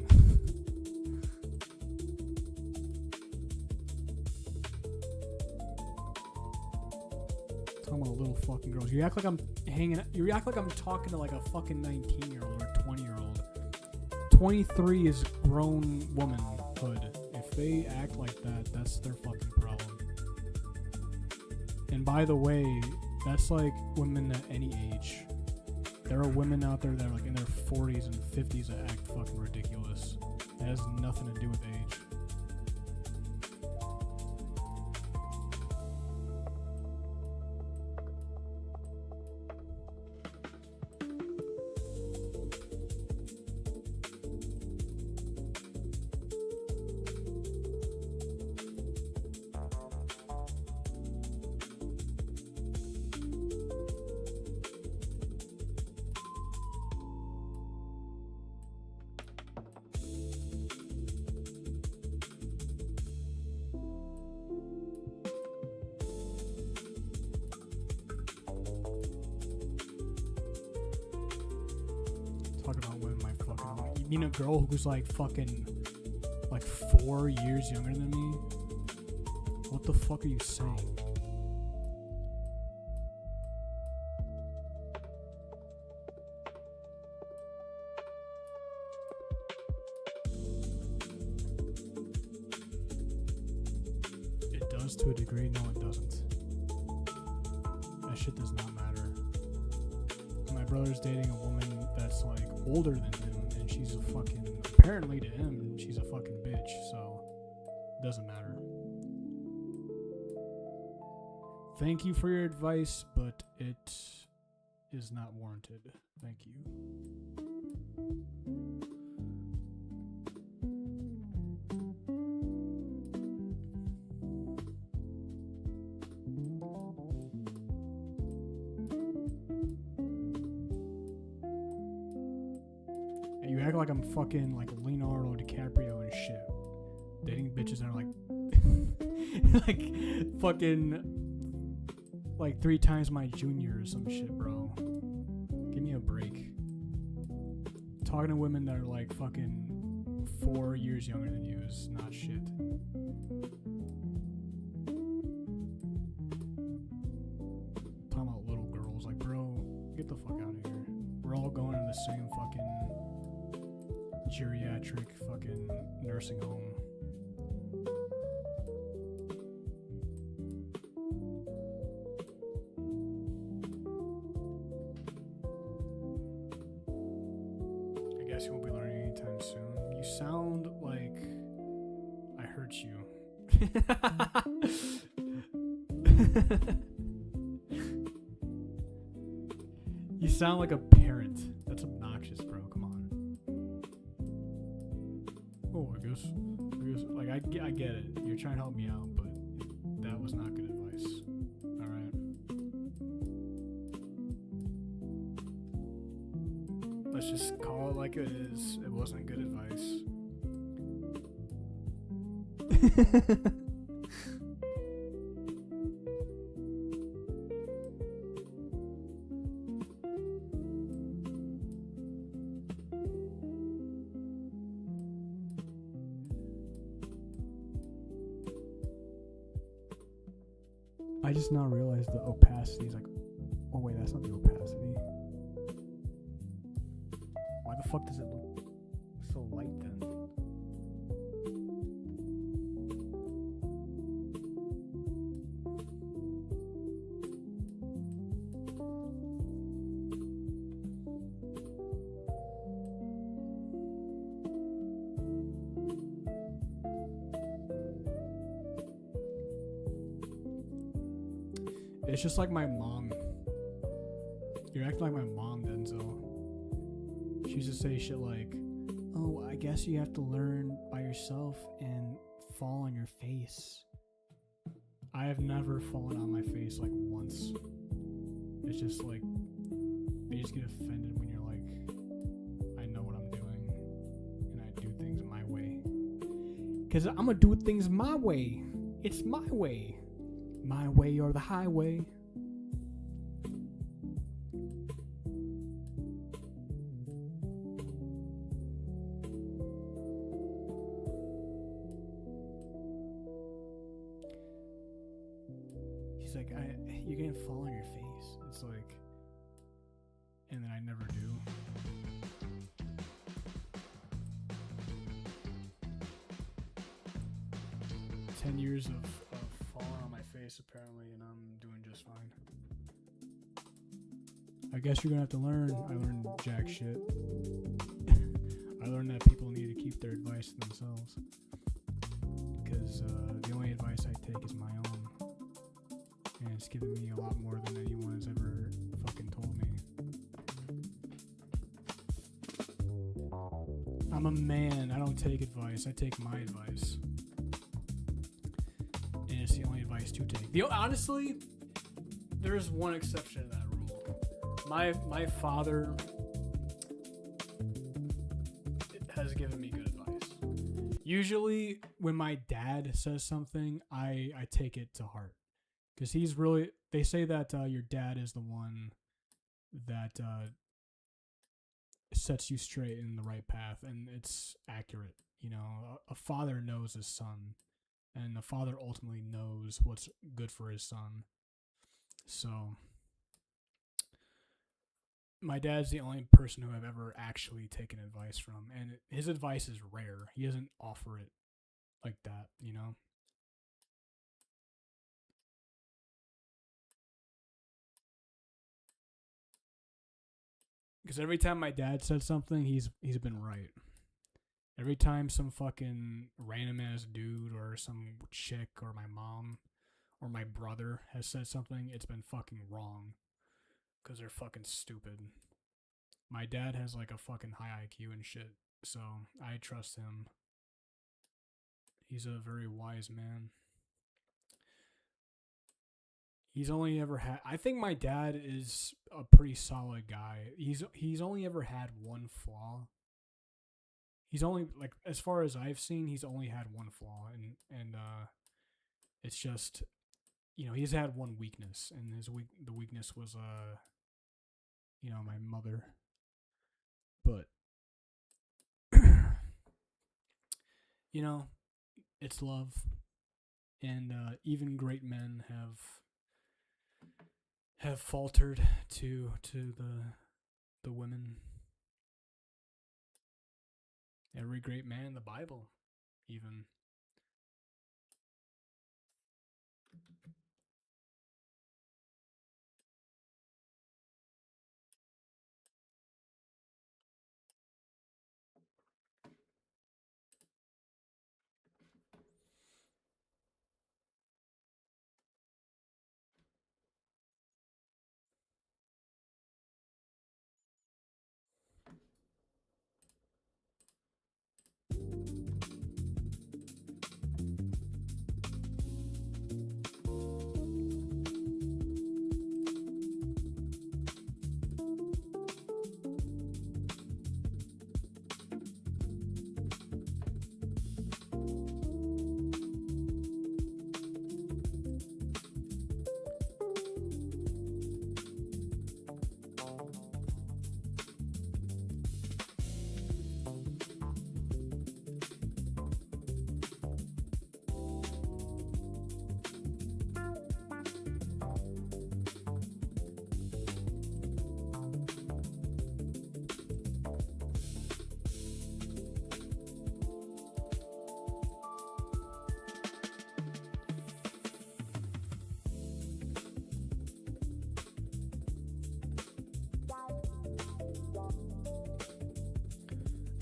Talking about little fucking girls. You act like I'm hanging. You act like I'm talking to like a fucking 19-year-old or 20-year-old. 23 is grown womanhood. If they act like that, that's their fucking problem. And by the way, that's like women at any age. There are women out there that are like in their 40s and 50s that act fucking ridiculous. It has nothing to do with age. Talking about women my fucking. You mean a girl who's like fucking like 4 years younger than me? What the fuck are you saying? It does to a degree. No, it doesn't. That shit does not matter. My brother's dating a woman that's like older than him, and she's a fucking, apparently to him, she's a fucking bitch, so it doesn't matter. Thank you for your advice, but it is not warranted. Thank you. You act like I'm fucking like Leonardo DiCaprio and shit. Dating bitches that are like like fucking like 3 times my junior or some shit, bro. Give me a break. Talking to women that are like fucking 4 years younger than you is not shit. Talking about little girls, like, bro, get the fuck out of here. We're all going to the same fucking geriatric fucking nursing home. I guess you won't be learning anytime soon. You sound like I hurt you. You sound like a parent. That's obnoxious, bro. Come on. Oh, I guess like I get it. You're trying to help me out, but that was not good advice. All right. Let's just call it like it is. It wasn't good advice. I just now realized the opacity is like, oh wait, that's not the opacity. Why the fuck does it look so light then? It's just like my mom. You're acting like my mom, Denzel. She used to say shit like, oh, know, I guess you have to learn by yourself and fall on your face. I have never fallen on my face like once. It's just like, they just get offended when you're like, I know what I'm doing and I do things my way. Because I'm going to do things my way. It's my way. My way or the highway. He's like, you're going to fall on your face. It's like, and then I never do. Years of falling on my face apparently, and I'm doing just fine. I guess you're gonna have to learn. I learned jack shit. I learned that people need to keep their advice to themselves, because the only advice I take is my own, and it's given me a lot more than anyone has ever fucking told me. I'm a man. I don't take advice. I take my advice. And it's the only advice to take. Honestly, there's one exception to that rule. My father has given me good advice. Usually, when my dad says something, I take it to heart. Because he's really... They say that your dad is the one that sets you straight in the right path. And it's accurate. You know, a father knows his son. And the father ultimately knows what's good for his son. So, my dad's the only person who I've ever actually taken advice from. And his advice is rare. He doesn't offer it like that, you know? Because every time my dad said something, he's been right. Every time some fucking random ass dude or some chick or my mom or my brother has said something, it's been fucking wrong. Because they're fucking stupid. My dad has like a fucking high IQ and shit, so I trust him. He's a very wise man. He's only ever had... I think my dad is a pretty solid guy. He's only ever had one flaw. He's only, like, as far as I've seen, he's only had one flaw, and it's just, you know, he's had one weakness, and the weakness was, you know, my mother. But, you know, it's love, and even great men have faltered to the women. Every great man in the Bible, even.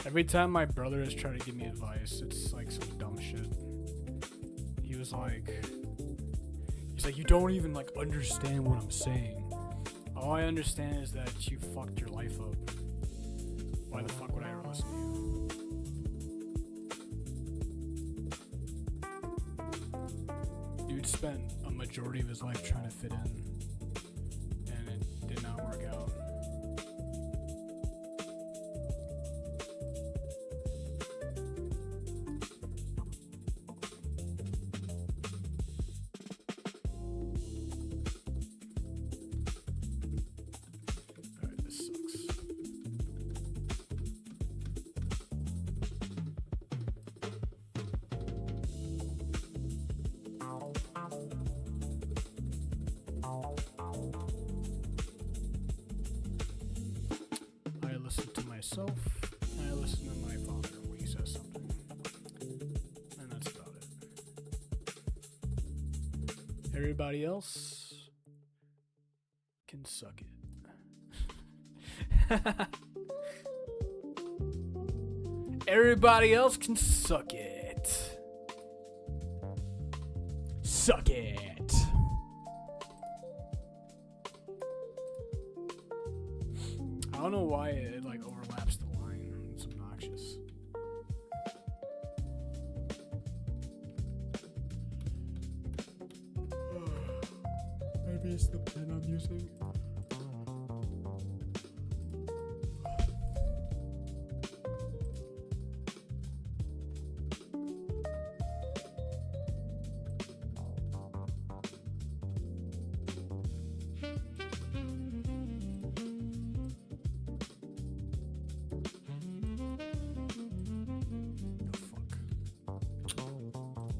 Every time my brother has tried to give me advice, it's like some dumb shit. He's like, you don't even like understand what I'm saying. All I understand is that you fucked your life up. Why the fuck would I ever listen to you? dude spent a majority of his life trying to fit in, and it did not work out. Alright, this sucks. I listen to myself, and I listen to my father when he says something. And that's about it. Everybody else can suck it. Everybody else can suck it. Suck it. I don't know why it like overlaps the line. It's obnoxious. Maybe it's the pen I'm using. The fuck? Still a little bit overlap.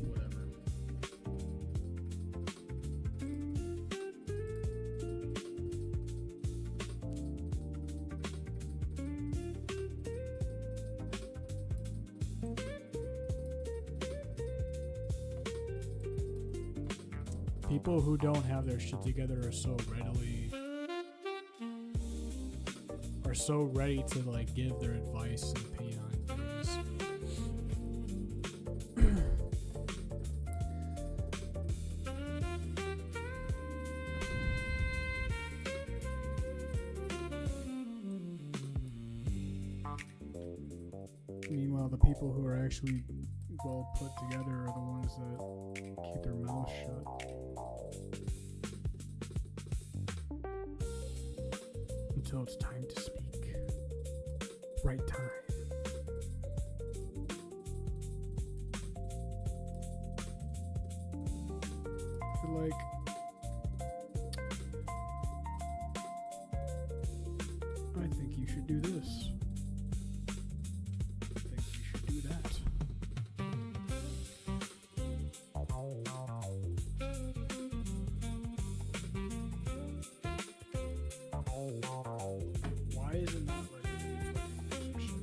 Whatever. People who don't have their shit together are so ready to like give their advice and opinion on things. Meanwhile, the people who are actually well put together are the ones that keep their mouths shut until it's time to speak. Right time. I feel like I think you should do this. I think you should do that. Why is it not letting me fucking do some shit?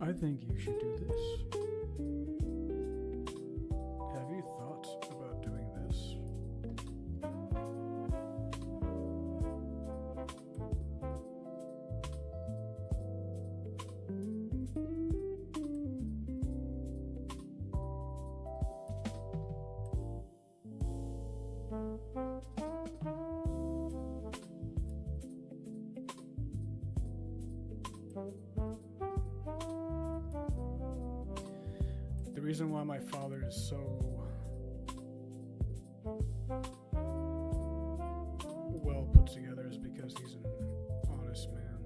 I think you should do this. Have you thought about doing this? The reason why my father is so well put together is because he's an honest man.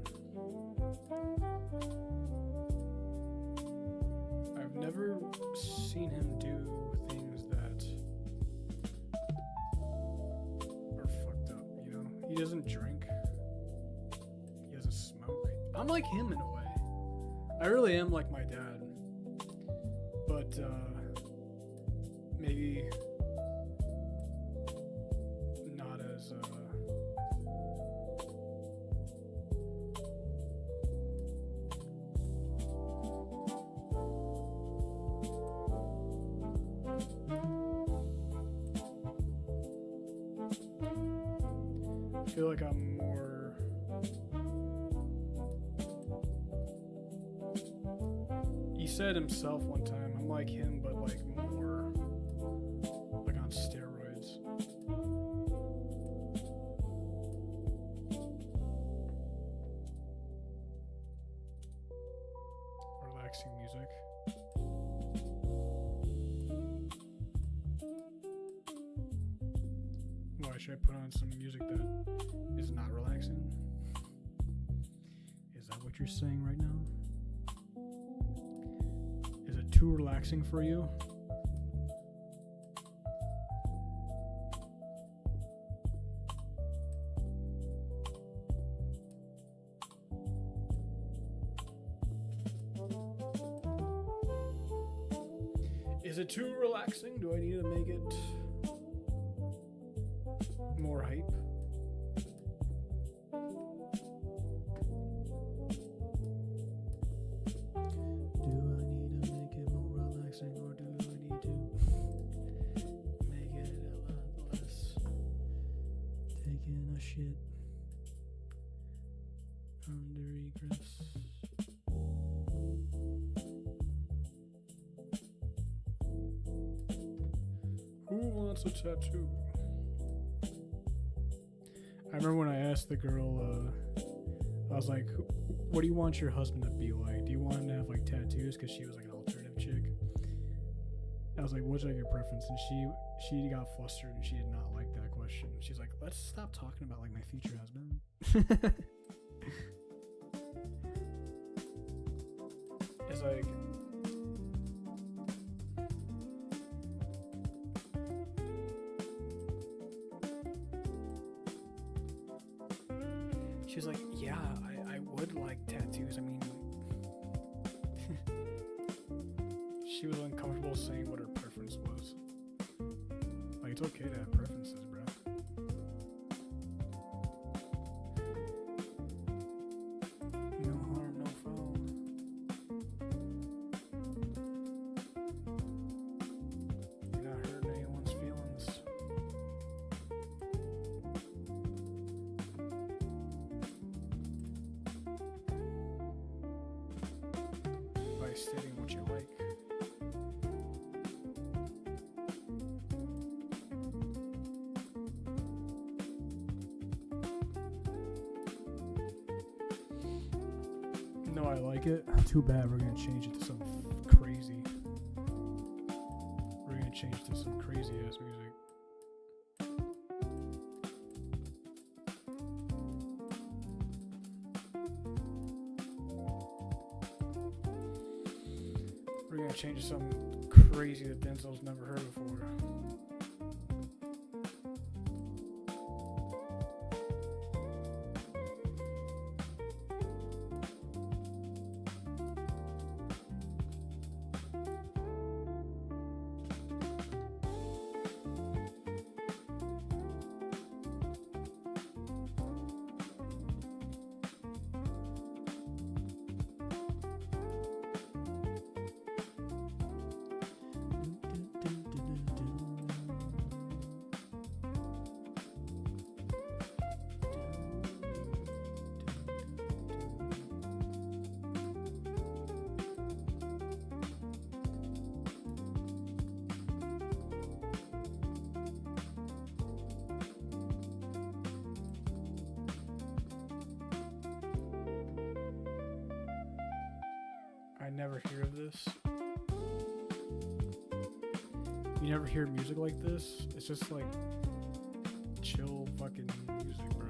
I've never seen him do things that are fucked up, you know? He doesn't drink. He doesn't smoke. I'm like him in a way. I really am like my dad, but maybe not as I feel like I'm more he said himself one time, I'm like him but like more like on steroids. Relaxing music. Why should I put on some music that is not relaxing? Is that what you're saying right now? Is it too relaxing for you? Is it too relaxing? Do I need to make it more hype? Do I need to make it more relaxing, or do I need to make it a lot less taking a shit under egress? Who wants a tattoo? I remember when I asked the girl, I was like, what do you want your husband to be like? Do you want him to have like tattoos? Because she was like an alternative chick. I was like, what's like your preference? And she got flustered and she did not like that question. She's like, let's stop talking about like my future husband. It's like, she was like, yeah, I would like tattoos. I mean, she was uncomfortable saying what her preference was. Like, it's okay to have preferences, bro. No harm, no foul. You're not hurting anyone's feelings. By stating what you like. No, I like it. Too bad we're gonna change it to some crazy. We're gonna change to some crazy ass music. We're gonna change to something crazy that Denzel's never heard before. I never hear of this. You never hear music like this? It's just like chill fucking music, bro.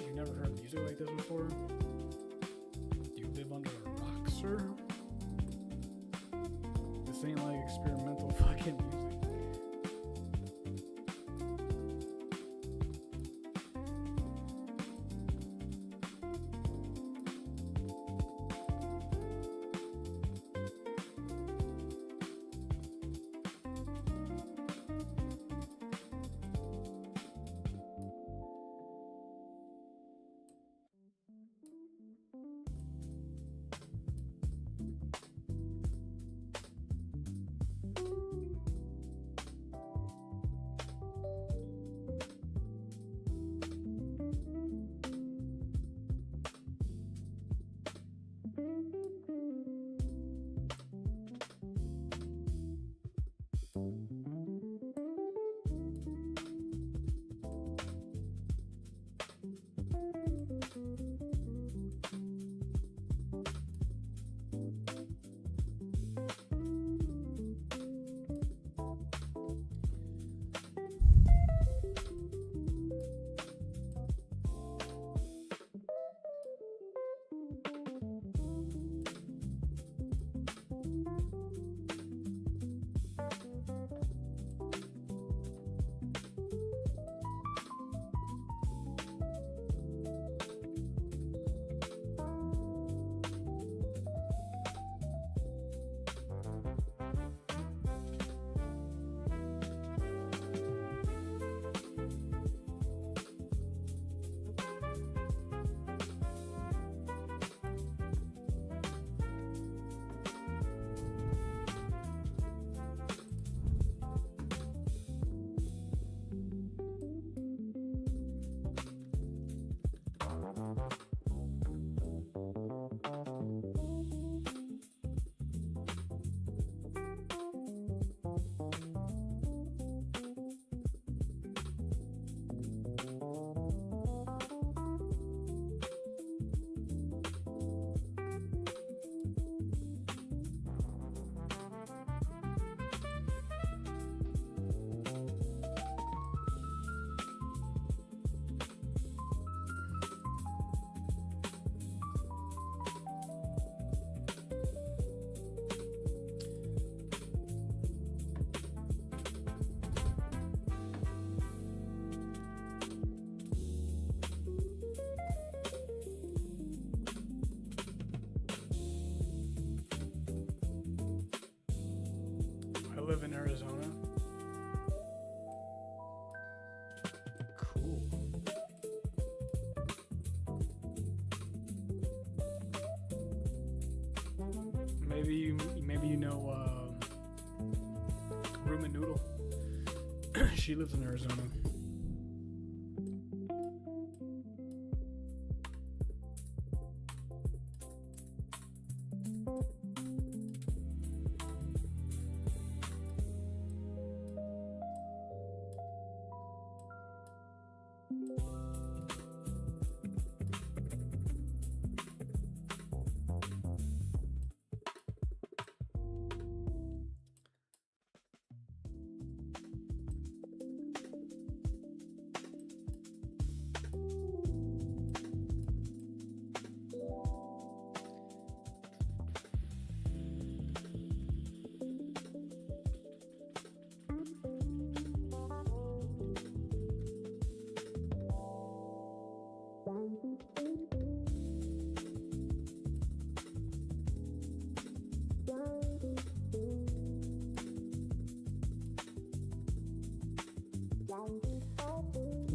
You never heard music like this before? Do you live under a rock, sir? This ain't like experimental fucking music. Maybe you know Rumen Noodle. She lives in Arizona.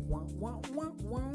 Wah, wah, wah, wah.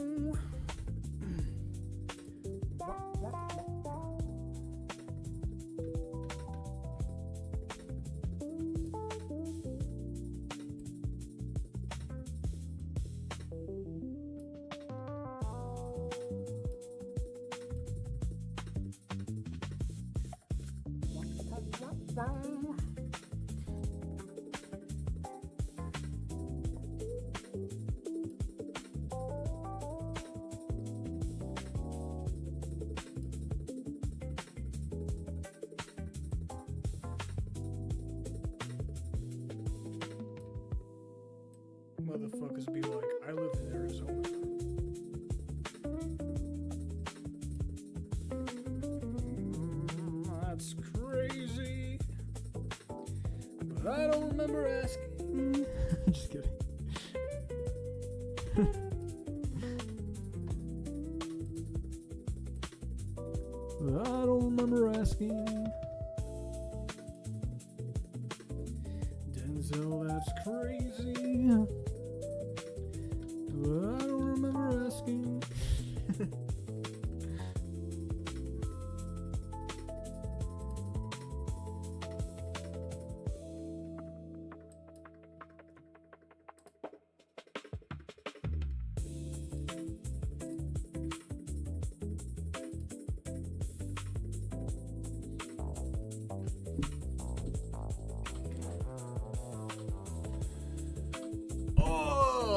Motherfuckers be like, I live in Arizona. That's crazy. But I don't remember asking. Just kidding. But I don't remember asking. Denzel, that's crazy. But I don't remember asking.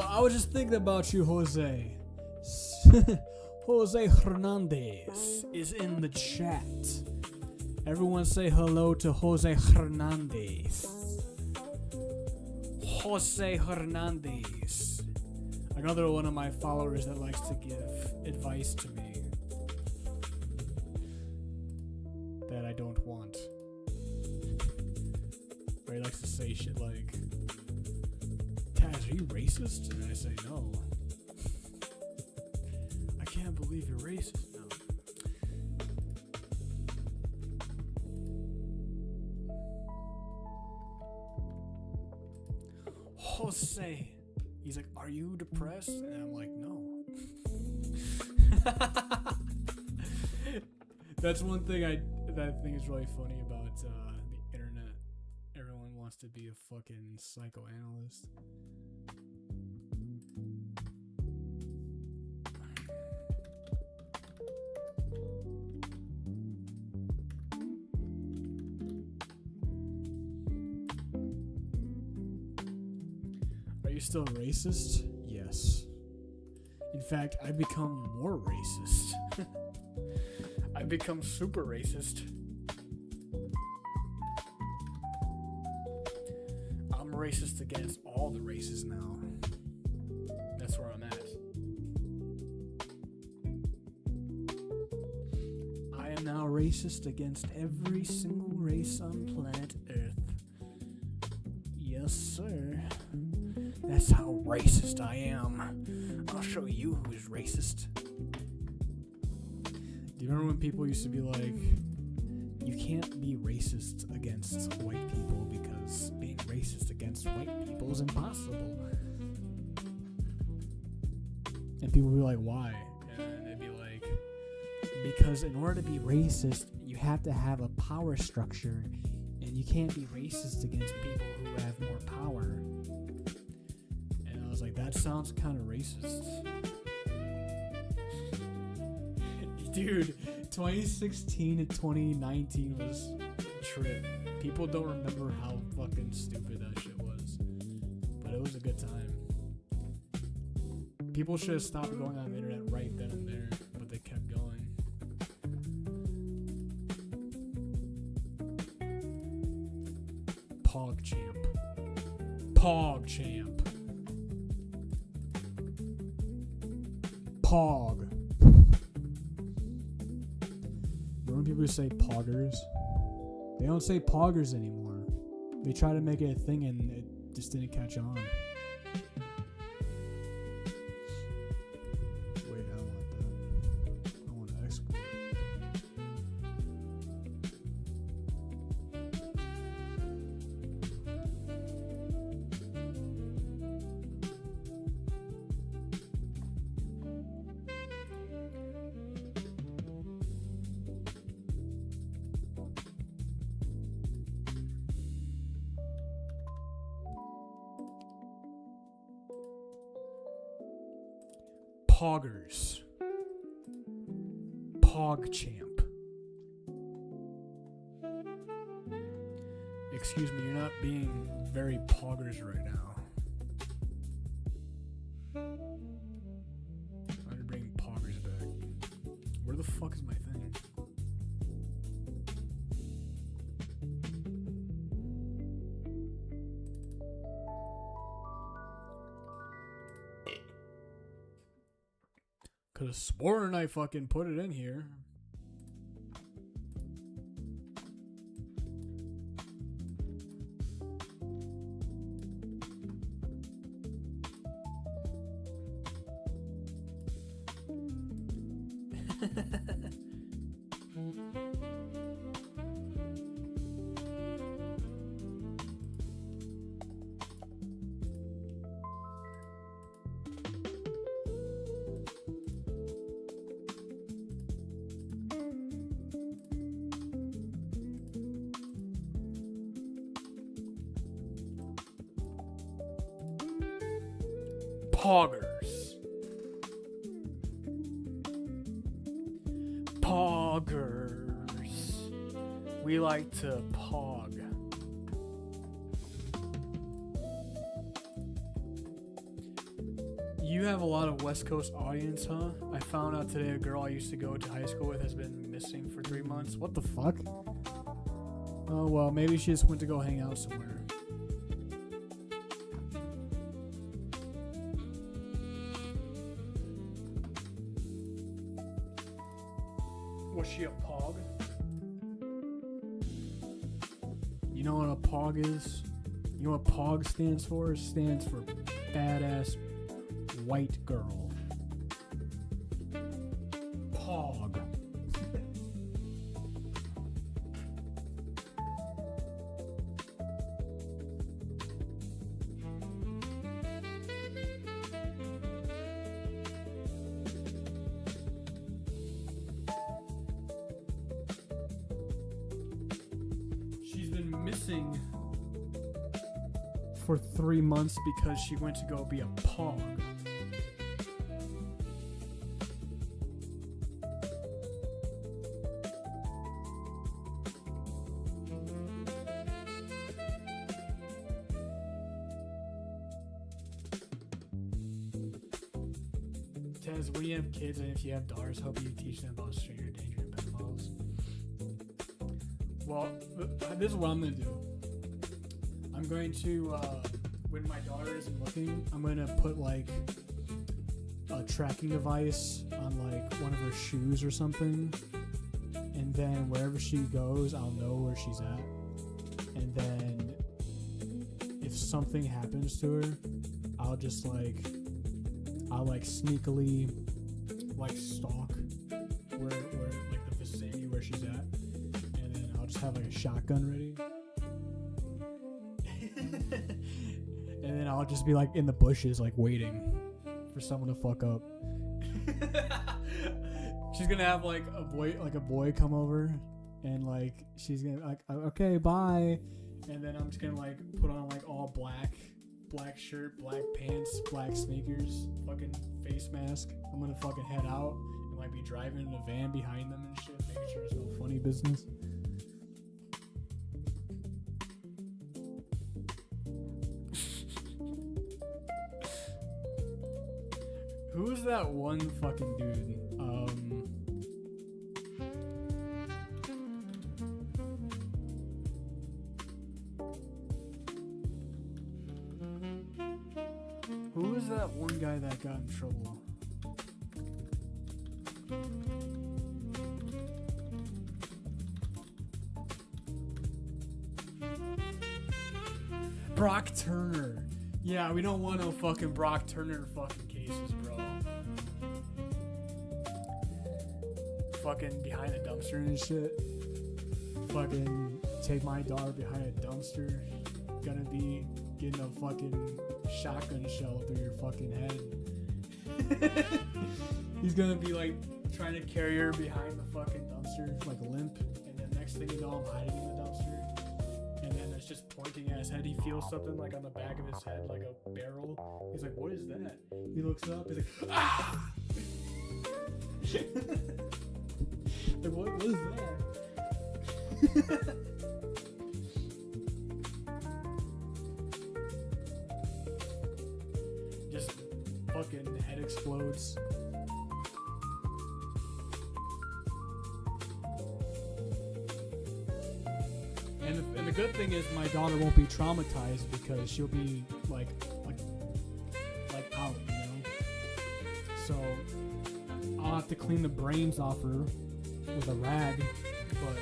I was just thinking about you, Jose. Jose Hernandez is in the chat. Everyone say hello to Jose Hernandez. Jose Hernandez. Another one of my followers that likes to give advice to me that I don't want. Or he likes to say shit like, Taz, are you racist? And I say, no. I can't believe you're racist. No. Jose. He's like, are you depressed? And I'm like, no. That's one thing that I think is really funny about the internet. Everyone wants to be a fucking psychoanalyst. Are you still racist? Yes. In fact, I've become more racist. I've become super racist. I'm racist against all the races now. That's where I'm at. I am now racist against every single race on planet Earth. Yes, sir. That's how racist I am. I'll show you who's racist. Do you remember when people used to be like, you can't be racist against white people because being racist against white people is impossible? And people would be like, why? And they'd be like, Because in order to be racist, you have to have a power structure, and you can't be racist against people who have more power. And I was like, that sounds kind of racist. Dude, 2016 and 2019 was a trip. People don't remember how fucking stupid that shit was. But it was a good time. People should have stopped going on the internet right then and there, but they kept going. PogChamp. PogChamp. Pog. Remember when people say poggers? They don't say poggers anymore. They try to make it a thing and it just didn't catch on. Wait, I don't want that. I want to export. Poggers. PogChamp. Excuse me, you're not being very poggers right now. I'm gonna bring poggers back. Where the fuck is my thing? Could have sworn I fucking put it in here. Poggers. Poggers. We like to pog. You have a lot of West Coast audience, huh? I found out today a girl I used to go to high school with has been missing for 3 months. What the fuck? Oh, well, maybe she just went to go hang out somewhere. Was she a pog? You know what a pog is? You know what pog stands for? It stands for badass white girl. Pog. She's been missing for 3 months because she went to go be a pog. Tez, when you have kids and if you have daughters, hope you teach them about stranger danger and pedophiles. Well, this is what I'm going to do. I'm going to, when my daughter isn't looking, I'm going to put like a tracking device on like one of her shoes or something. And then wherever she goes, I'll know where she's at. And then if something happens to her, I'll just like sneakily like stalk where like the vicinity where she's at, and then I'll just have like a shotgun ready. And then I'll just be like in the bushes like waiting for someone to fuck up. She's gonna have like a boy come over, and like she's gonna like okay bye, and then I'm just gonna like put on like all black shirt, black pants, black sneakers, fucking face mask. I'm gonna fucking head out and like be driving in a van behind them and shit, making sure there's no funny business. Who's that one fucking dude? Who was that one guy that got in trouble? Brock Turner. Yeah, we don't want no fucking Brock Turner fucking cases, bro. Fucking behind a dumpster and shit. Fucking take my daughter behind a dumpster. Gonna be getting a fucking shotgun shell through your fucking head. He's gonna be like trying to carry her behind the fucking dumpster, like limp, and then next thing you know, I'm hiding in the dumpster, and then it's just pointing at his head. He feels something like on the back of his head, like a barrel. He's like, "What is that?" He looks up. He's like, "Ah!" Like, what is that? Just fucking head explodes. And the good thing is my daughter won't be traumatized because she'll be like out, you know. So I'll have to clean the brains off her with a rag, but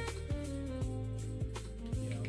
you know.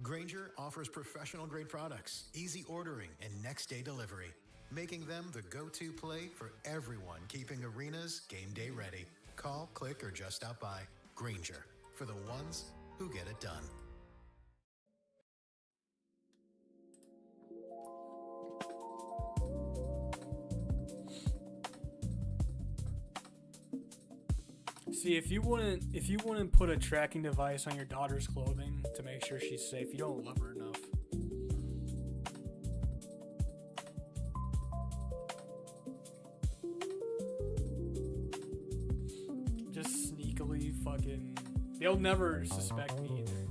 Grainger offers professional-grade products, easy ordering, and next-day delivery, making them the go-to play for everyone keeping arenas game day ready. Call, click, or just stop by. Grainger, for the ones who get it done. See, if you wouldn't put a tracking device on your daughter's clothing to make sure she's safe, you don't love her enough. Just sneakily fucking... They'll never suspect me either.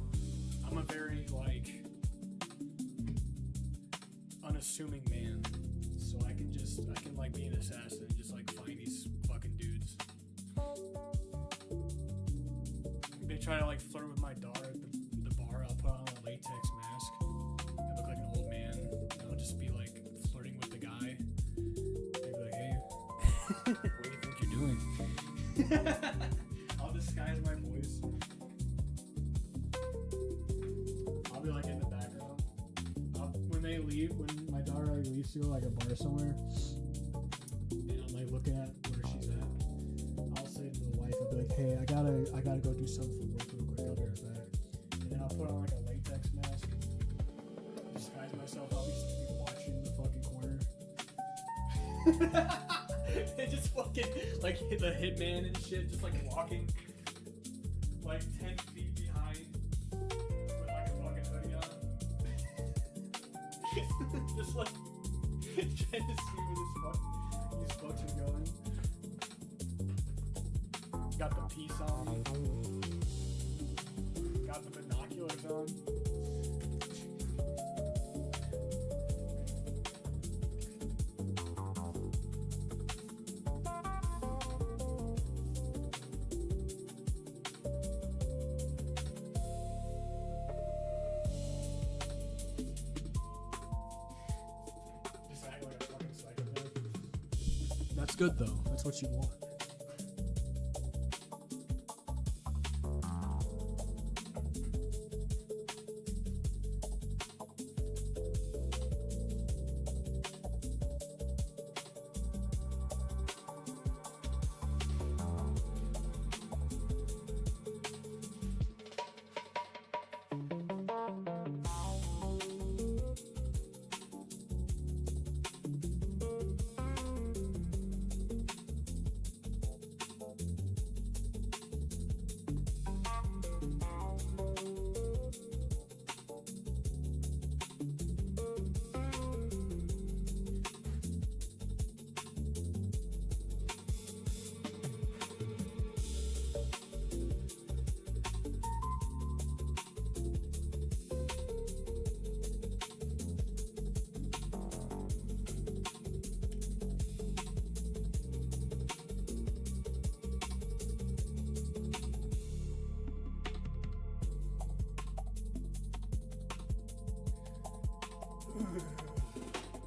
I'm a very, like, unassuming man. So I can like be an assassin and just like find these fucking dudes. They try to like flirt with my daughter at the bar. I'll put on a latex mask. I look like an old man. And I'll just be like flirting with the guy. They'll be like, "Hey, what do you think you're doing?" I'll disguise my voice. I'll be like in the background. When they leave, when my daughter like leaves to go like a bar somewhere, and I'm like looking at where she's at, I'll say to the wife, I'll be like, "Hey, I gotta go do something for work real quick. I'll be right back." And then I'll put on like a latex mask, disguise myself. I'll be watching the fucking corner. And just fucking like hit the hitman and shit, just like walking like 10 feet behind with like a fucking hoodie on. Just like trying to see where these fucks are going. Got the piece on. Got the binoculars on. good though. That's what you want.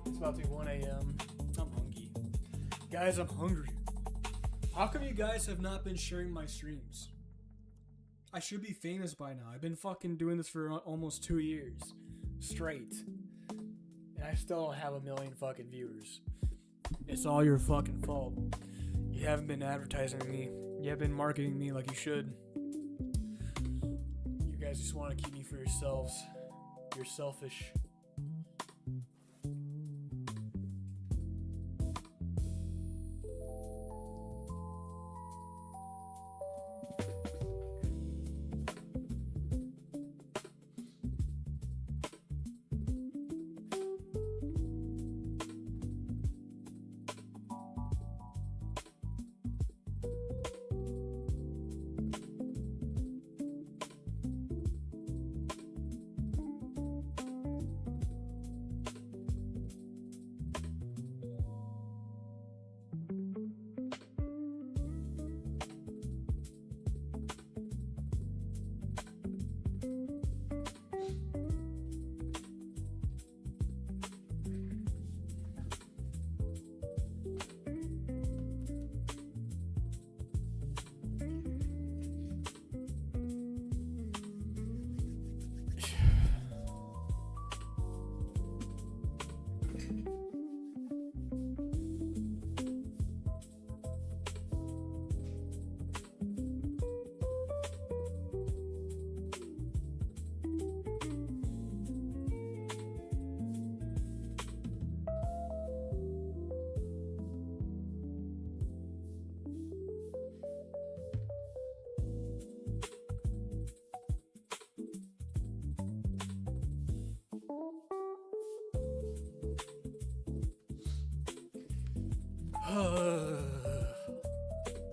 It's about to be 1 a.m. I'm hungry. Guys, I'm hungry. How come you guys have not been sharing my streams? I should be famous by now. I've been fucking doing this for almost 2 years straight. And I still don't have 1 million fucking viewers. It's all your fucking fault. You haven't been advertising me. You haven't been marketing me like you should. You guys just want to keep me for yourselves. You're selfish.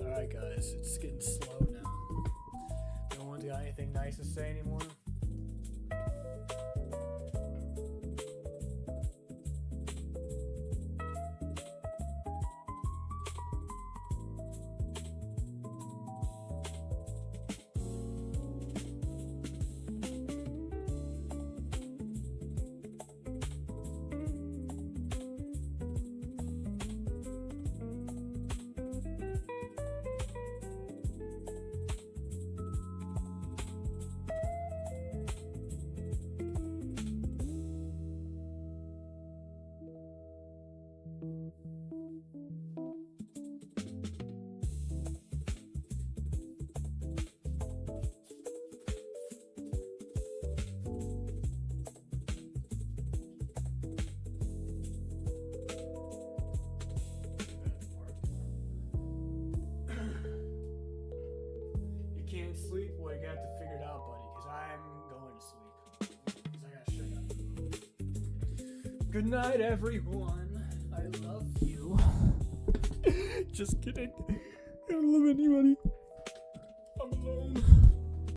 Alright guys, it's getting slow now. No one's got anything nice to say anymore? Sleep? Well, you got to figure it out, buddy, because I'm going to sleep. Because I got shit out. Good night, everyone. I love you. Just kidding. I don't love anybody. I'm alone.